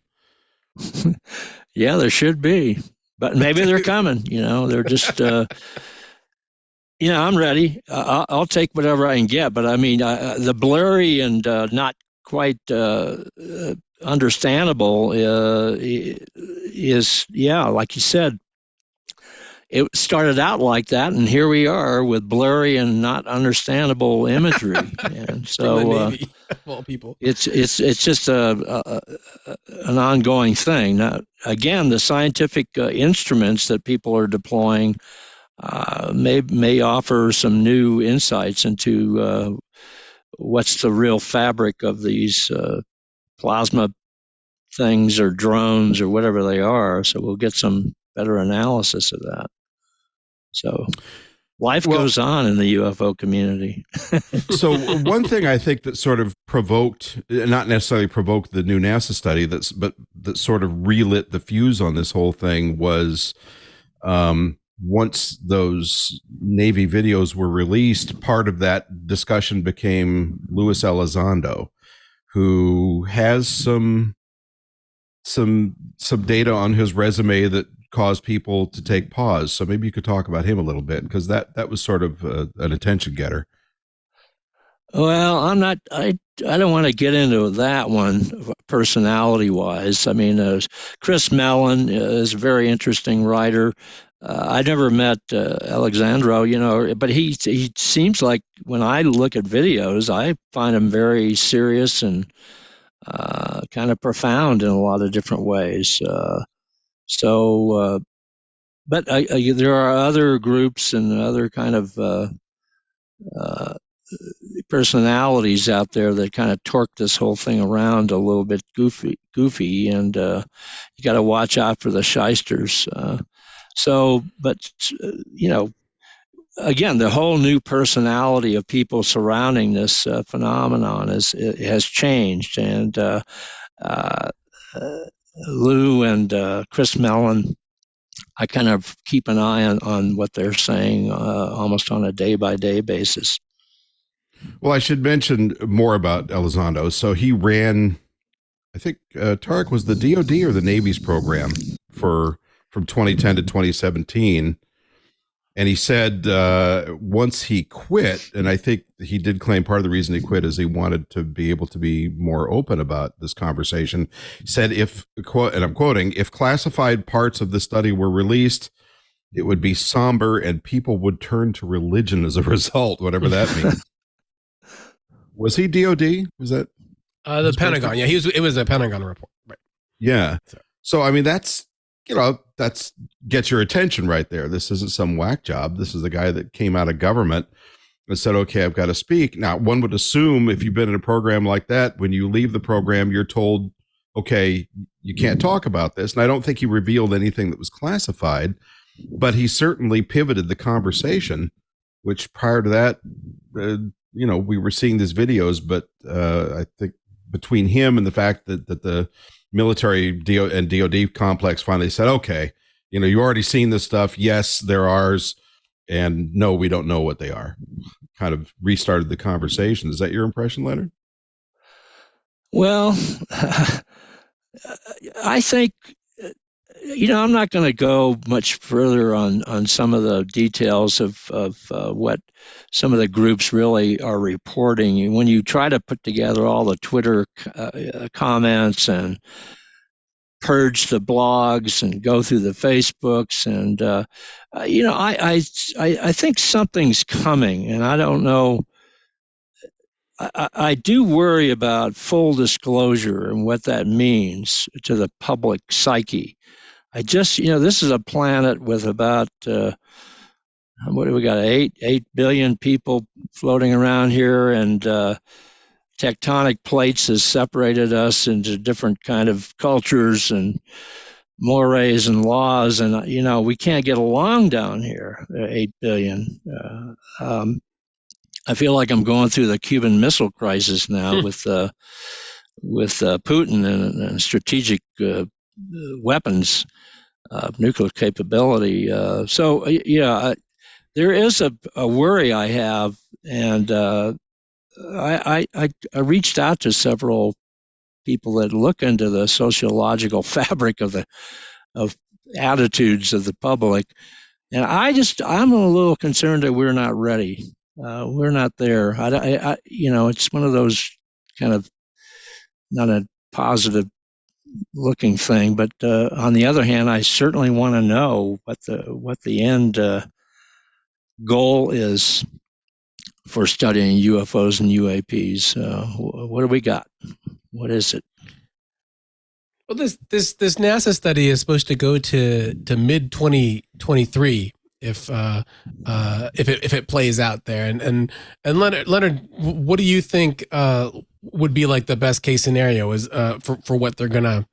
Yeah, there should be. But maybe they're coming, they're just, I'm ready. I'll take whatever I can get. But I mean, the blurry and not quite understandable is, like you said, it started out like that. And here we are with blurry and not understandable imagery. And so well, people, it's just an ongoing thing. Now, again, the scientific instruments that people are deploying may offer some new insights into what's the real fabric of these plasma things or drones or whatever they are. So we'll get some better analysis of that. So life goes on in the UFO community. So one thing I think that sort of not necessarily provoked the new NASA study, but that sort of relit the fuse on this whole thing was once those Navy videos were released, part of that discussion became Luis Elizondo, who has some data on his resume that caused people to take pause. So maybe you could talk about him a little bit, because that was sort of an attention getter. Well, I don't want to get into that one personality wise. I mean, Chris Mellon is a very interesting writer. I never met Alexandro, but he seems like, when I look at videos, I find him very serious and kind of profound in a lot of different ways. But there are other groups and other kind of personalities out there that kind of torque this whole thing around a little bit goofy, and you got to watch out for the shysters. Again, the whole new personality of people surrounding this phenomenon has changed, and Lou and Chris Mellon, I kind of keep an eye on what they're saying almost on a day-by-day basis. Well, I should mention more about Elizondo. So he ran, I think Tariq was the DOD or the Navy's program from 2010 to 2017. And he said once he quit, and I think he did claim part of the reason he quit is he wanted to be able to be more open about this conversation. He said, and I'm quoting, if classified parts of the study were released, it would be somber and people would turn to religion as a result, whatever that means. Was he DOD? Was that the Pentagon? Yeah, it was a Pentagon report. Right. Yeah. So I mean, that's that's gets your attention right there. This isn't some whack job. This is the guy that came out of government and said, okay, I've got to speak. Now, one would assume if you've been in a program like that, when you leave the program, you're told, okay, you can't talk about this. And I don't think he revealed anything that was classified, but he certainly pivoted the conversation, which prior to that, we were seeing these videos, but I think between him and the fact that the military and DOD complex finally said, okay, you already seen this stuff. Yes, they're ours. And no, we don't know what they are. Kind of restarted the conversation. Is that your impression, Leonard? Well, I think, I'm not going to go much further on some of the details of what some of the groups really are reporting. When you try to put together all the Twitter comments and purge the blogs and go through the Facebooks, and I think something's coming, and I don't know. I do worry about full disclosure and what that means to the public psyche. This is a planet with about what do we got? 8 billion people floating around here, and tectonic plates has separated us into different kind of cultures and mores and laws, and we can't get along down here. 8 billion. I feel like I'm going through the Cuban Missile Crisis now with Putin and strategic weapons, nuclear capability. There is a worry I have, and I reached out to several people that look into the sociological fabric of attitudes of the public, and I'm a little concerned that we're not ready. We're not there. It's one of those kind of not a positive looking thing, but on the other hand, I certainly want to know what the end goal is for studying UFOs and UAPs. What do we got? What is it? Well, this NASA study is supposed to go to mid 2023 if it plays out there. And Leonard, what do you think would be like the best case scenario is for what they're gonna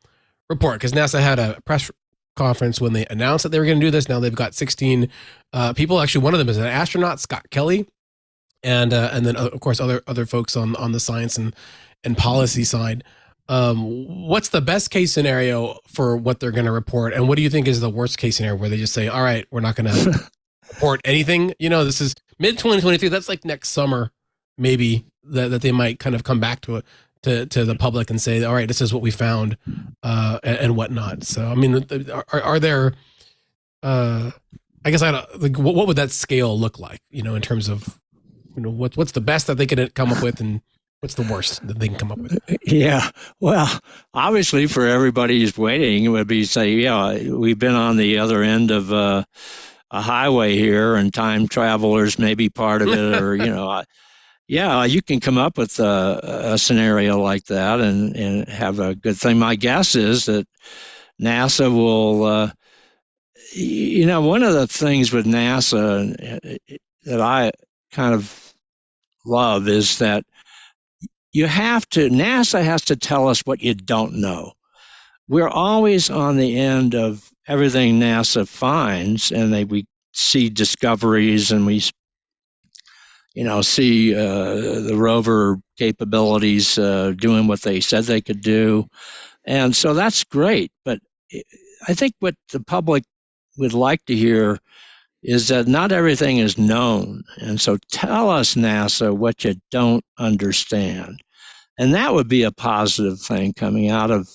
report? Because NASA had a press conference when they announced that they were going to do this. Now they've got 16 people. Actually, one of them is an astronaut, Scott Kelly, and then of course other folks on the science and policy side. What's the best case scenario for what they're going to report, and what do you think is the worst case scenario where they just say, all right, we're not going to report anything? This is mid 2023. That's like next summer, maybe that they might kind of come back to the public and say, all right, this is what we found, and whatnot. So, I mean, are there, I guess what would that scale look like, in terms of, what's the best that they could come up with, and what's the worst that they can come up with? Yeah. Well, obviously for everybody who's waiting, it would be say, we've been on the other end of a highway here, and time travelers may be part of it, or, you can come up with a scenario like that and have a good thing. My guess is that NASA will, one of the things with NASA that I kind of love is that NASA has to tell us what you don't know. We're always on the end of everything NASA finds, and we see discoveries, and we see the rover capabilities doing what they said they could do. And so that's great. But I think what the public would like to hear is that not everything is known. And so tell us, NASA, what you don't understand. And that would be a positive thing coming out of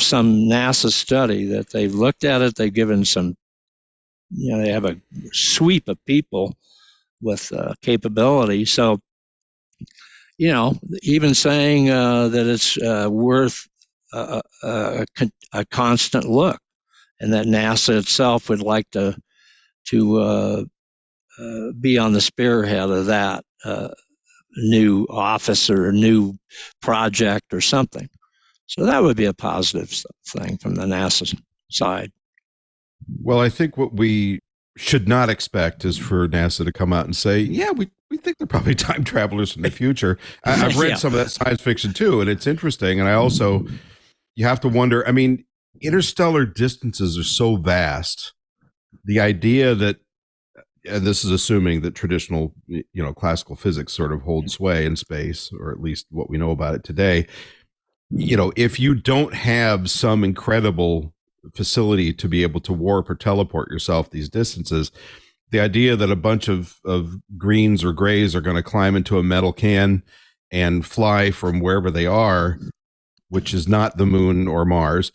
some NASA study that they've looked at it. They've given some, they have a sweep of people with capability. So, even saying that it's worth a constant look, and that NASA itself would like to be on the spearhead of that new office or a new project or something. So that would be a positive thing from the NASA side. Well, I think what we should not expect is for NASA to come out and say, yeah, we think they're probably time travelers in the future. I've read Yeah. some of that science fiction too, and it's interesting. And I also, you have to wonder, I mean, interstellar distances are so vast. The idea that, and this is assuming that traditional, classical physics sort of hold sway in space, or at least what we know about it today. If you don't have some incredible facility to be able to warp or teleport yourself these distances, the idea that a bunch of greens or grays are going to climb into a metal can and fly from wherever they are, which is not the moon or Mars,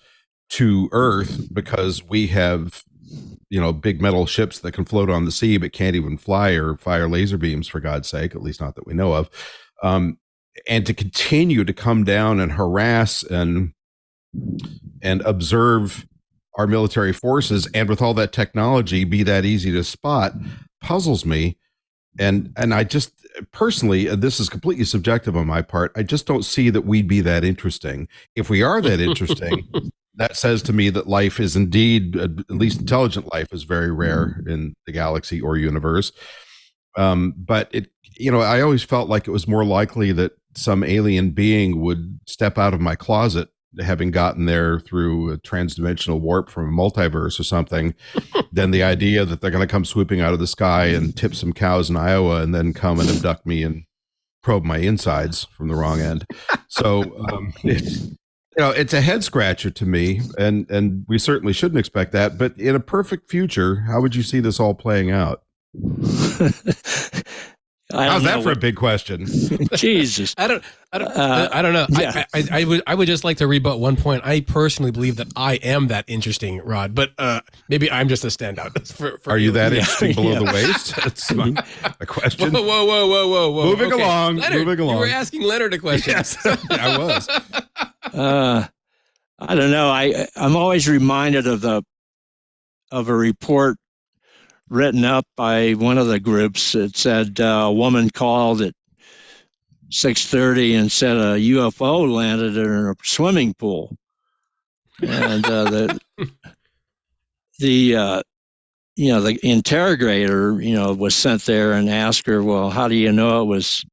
to Earth, because we have big metal ships that can float on the sea but can't even fly or fire laser beams, for God's sake, at least not that we know of, and to continue to come down and harass and observe our military forces, and with all that technology be that easy to spot, puzzles me. And I just personally, this is completely subjective on my part, I just don't see that we'd be that interesting. If we are that interesting, that says to me that life is indeed, at least intelligent life, is very rare in the galaxy or universe. But I always felt like it was more likely that some alien being would step out of my closet, having gotten there through a transdimensional warp from a multiverse or something, than the idea that they're going to come swooping out of the sky and tip some cows in Iowa and then come and abduct me and probe my insides from the wrong end. So it's a head scratcher to me, and we certainly shouldn't expect that. But in a perfect future, how would you see this all playing out? How's that for a big question? Jesus. I don't know. Yeah. I would just like to rebut one point. I personally believe that I am that interesting, Rod, but maybe I'm just a standout. Are you that interesting below the waist? That's my question. Whoa. Moving along. Leonard, you were asking Leonard a question. Yes, I was. I don't know. I'm always reminded of a report written up by one of the groups. It said a woman called at 6:30 and said a UFO landed in her swimming pool, and the interrogator was sent there and asked her, well, how do you know it was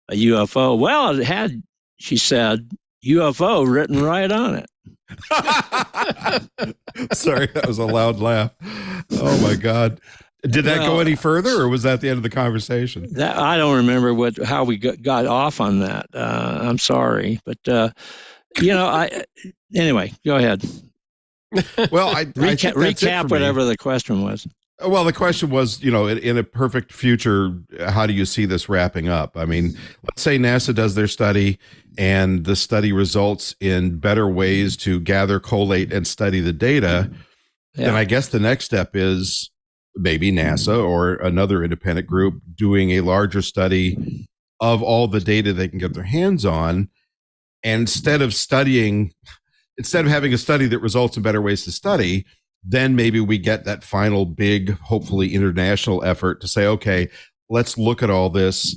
a UFO? Well, it had, she said, UFO written right on it. Sorry, that was a loud laugh. Oh my God. Did that go any further, or was that the end of the conversation? That, I don't remember how we got off on that. I'm sorry, but anyway, go ahead. Well, I recap whatever the question was. Well, the question was, in a perfect future, how do you see this wrapping up? I mean, let's say NASA does their study and the study results in better ways to gather, collate, and study the data. Yeah. Then I guess the next step is maybe NASA or another independent group doing a larger study of all the data they can get their hands on. And instead of having a study that results in better ways to study, then maybe we get that final big, hopefully international effort to say, okay, let's look at all this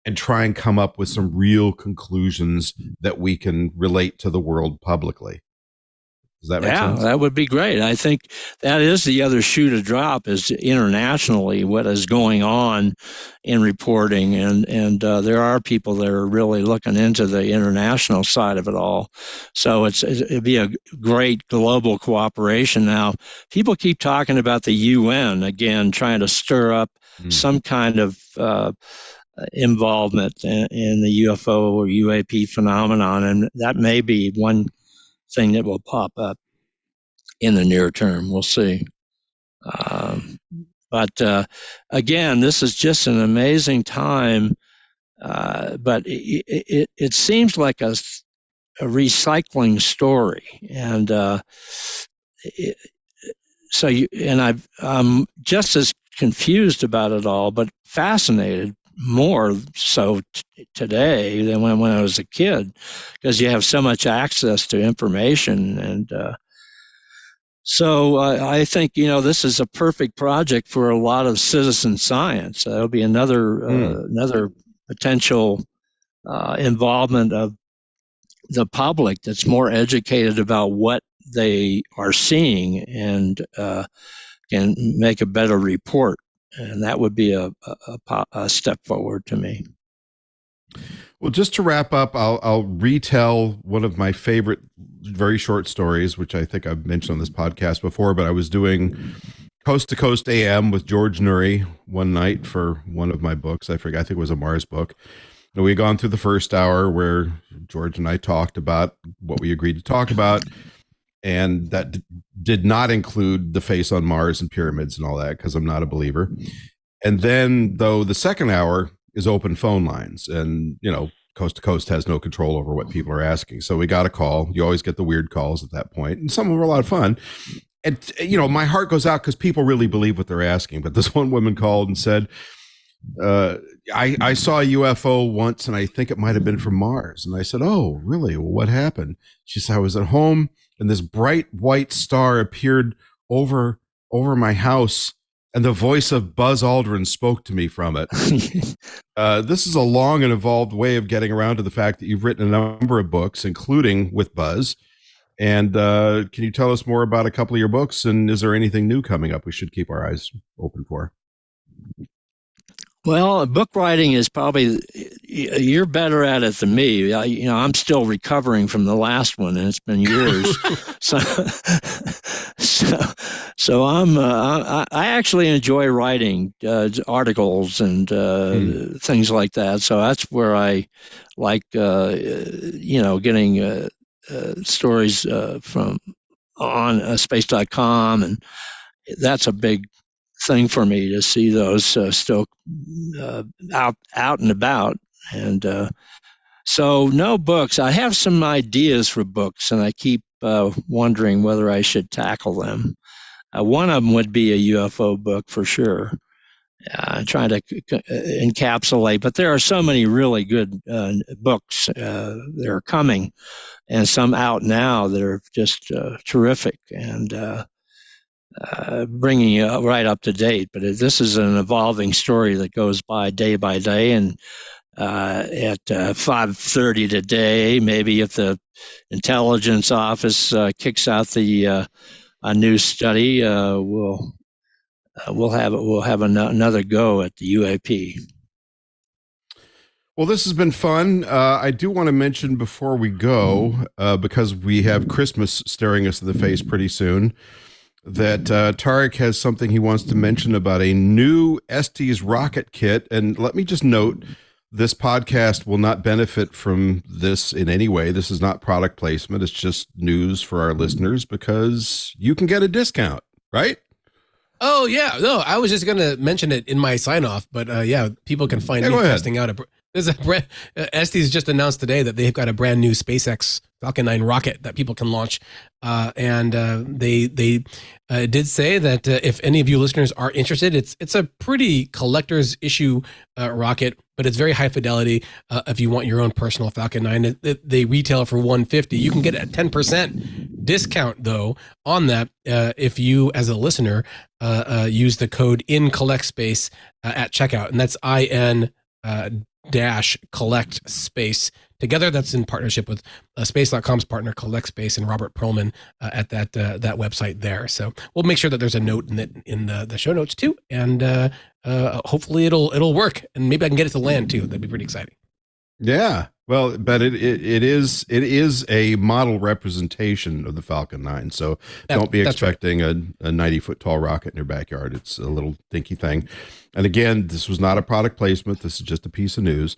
and try and come up with some real conclusions that we can relate to the world publicly. Does that make sense? Yeah, that would be great. I think that is the other shoe to drop, is internationally what is going on in reporting. And there are people that are really looking into the international side of it all. So it'd be a great global cooperation. Now, people keep talking about the UN, again, trying to stir up some kind of involvement in the UFO or UAP phenomenon. And that may be one thing that will pop up in the near term. We'll see. But again, this is just an amazing time. But it seems like a recycling story, and I'm just as confused about it all, but fascinated more so today than when I was a kid, because you have so much access to information. And so I think, this is a perfect project for a lot of citizen science. That'll be another potential involvement of the public that's more educated about what they are seeing and can make a better report. And that would be a step forward to me. Well, just to wrap up, I'll retell one of my favorite very short stories, which I think I've mentioned on this podcast before, but I was doing Coast to Coast AM with George Nuri one night for one of my books. I think it was a Mars book. And we had gone through the first hour where George and I talked about what we agreed to talk about. And that did not include the face on Mars and pyramids and all that, because I'm not a believer. And then, though, the second hour is open phone lines, and Coast to Coast has no control over what people are asking. So we got a call. You always get the weird calls at that point, and some of them are a lot of fun. And my heart goes out because people really believe what they're asking. But this one woman called and said, I saw a UFO once, and I think it might have been from Mars. And I said, oh, really? Well, what happened? She said, I was at home, and this bright white star appeared over my house, and the voice of Buzz Aldrin spoke to me from it. This is a long and involved way of getting around to the fact that you've written a number of books, including with Buzz. And can you tell us more about a couple of your books? And is there anything new coming up we should keep our eyes open for? Well, book writing is probably, you're better at it than me. I'm still recovering from the last one, and it's been years. so I actually enjoy writing articles and things like that. So that's where I like, getting stories from on space.com, and that's a big thing for me to see those still out and about. And so no books. I have some ideas for books, and I keep wondering whether I should tackle them. One of them would be a UFO book for sure. Trying to encapsulate, but there are so many really good books that are coming, and some out now that are just terrific and bringing you right up to date. But this is an evolving story that goes by day, and at 5:30 today, maybe if the intelligence office kicks out the new study, we'll have another go at the UAP. Well, this has been fun. I do want to mention before we go, because we have Christmas staring us in the face pretty soon, that Tariq has something he wants to mention about a new Estes rocket kit. And let me just note, this podcast will not benefit from this in any way. This is not product placement. It's just news for our listeners, because you can get a discount, right? Oh, yeah. No, I was just going to mention it in my sign off, but people can find me testing out Estes just announced today that they've got a brand new SpaceX Falcon 9 rocket that people can launch. And they did say that if any of you listeners are interested, it's a pretty collector's issue rocket, but it's very high fidelity. If you want your own personal Falcon 9, they retail for $150. You can get a 10% discount though on that if you, as a listener, use the code INCollectSpace at checkout, and that's IN-collect space. Together, that's in partnership with Space.com's partner CollectSpace and Robert Perlman at that website there. So we'll make sure that there's a note in the show notes too, and hopefully it'll work, and maybe I can get it to land too. That'd be pretty exciting. Yeah, well, but it is a model representation of the Falcon 9. So don't be expecting a 90-foot tall rocket in your backyard. It's a little dinky thing. And again, this was not a product placement. This is just a piece of news.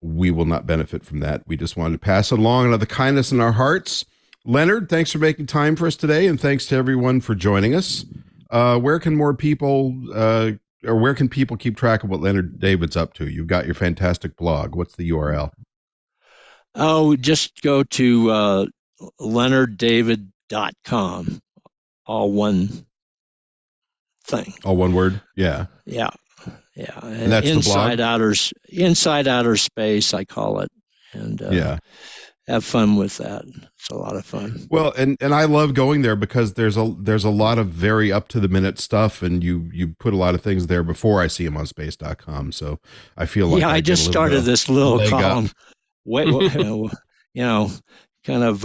We will not benefit from that. We just wanted to pass it along out of the kindness in our hearts. Leonard, thanks for making time for us today, and thanks to everyone for joining us. Where can people keep track of what Leonard David's up to? You've got your fantastic blog. What's the URL? Oh, just go to leonarddavid.com. All one thing. All one word? Yeah. Yeah. Yeah. And that's inside the blog? Inside outer space, I call it. And have fun with that. It's a lot of fun. Well, and I love going there because there's a lot of very up to the minute stuff, and you put a lot of things there before I see them on space.com. So I feel like I just started this little column. Kind of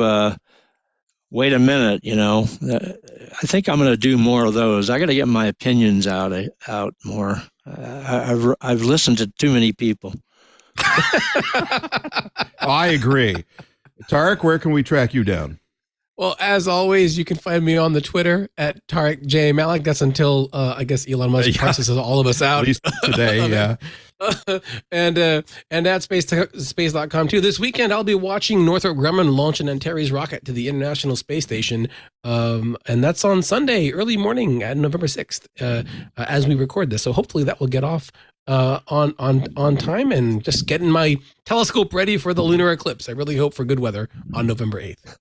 wait a minute, I think I'm going to do more of those. I got to get my opinions out more. I've listened to too many people. I agree. Tariq, where can we track you down? Well, as always, you can find me on the Twitter at Tariq J. Malik. That's until, I guess, Elon Musk processes all of us out. At least today, yeah. And at space.com too. This weekend, I'll be watching Northrop Grumman launch an Antares rocket to the International Space Station. And that's on Sunday, early morning at November 6th, as we record this. So hopefully that will get off on time, and just getting my telescope ready for the lunar eclipse. I really hope for good weather on November 8th.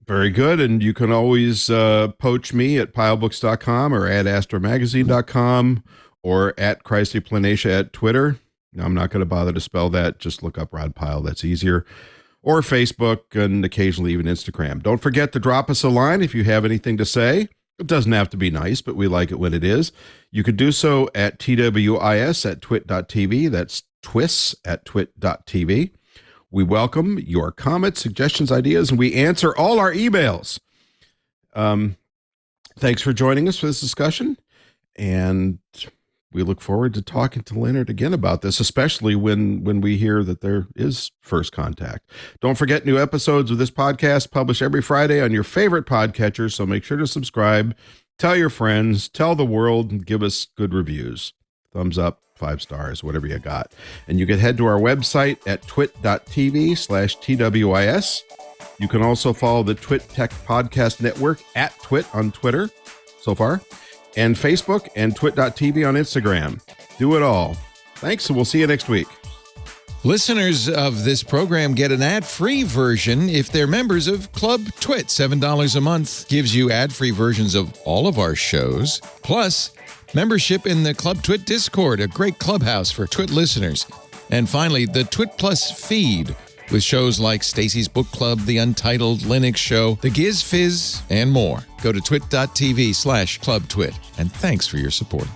Very good. And you can always poach me at pylebooks.com or at astromagazine.com or at Christyplanatia at Twitter. Now, I'm not going to bother to spell that. Just look up Rod Pyle. That's easier. Or Facebook, and occasionally even Instagram. Don't forget to drop us a line if you have anything to say. It doesn't have to be nice, but we like it when it is. You could do so at TWIS at twit.tv. That's twiss at twit.tv. We welcome your comments, suggestions, ideas, and we answer all our emails. Thanks for joining us for this discussion, and we look forward to talking to Leonard again about this, especially when we hear that there is first contact. Don't forget, new episodes of this podcast published every Friday on your favorite podcatcher, so make sure to subscribe, tell your friends, tell the world, and give us good reviews. Thumbs up, 5 stars, whatever you got. And you can head to our website at twit.tv/TWIS. You can also follow the Twit Tech Podcast Network at Twit on Twitter so far, and Facebook, and twit.tv on Instagram. Do it all. Thanks, and we'll see you next week. Listeners of this program get an ad-free version if they're members of Club Twit. $7 a month gives you ad-free versions of all of our shows, plus membership in the Club Twit Discord, a great clubhouse for Twit listeners. And finally, the Twit Plus feed with shows like Stacy's Book Club, The Untitled Linux Show, The Giz Fizz, and more. Go to twit.tv/clubtwit. And thanks for your support.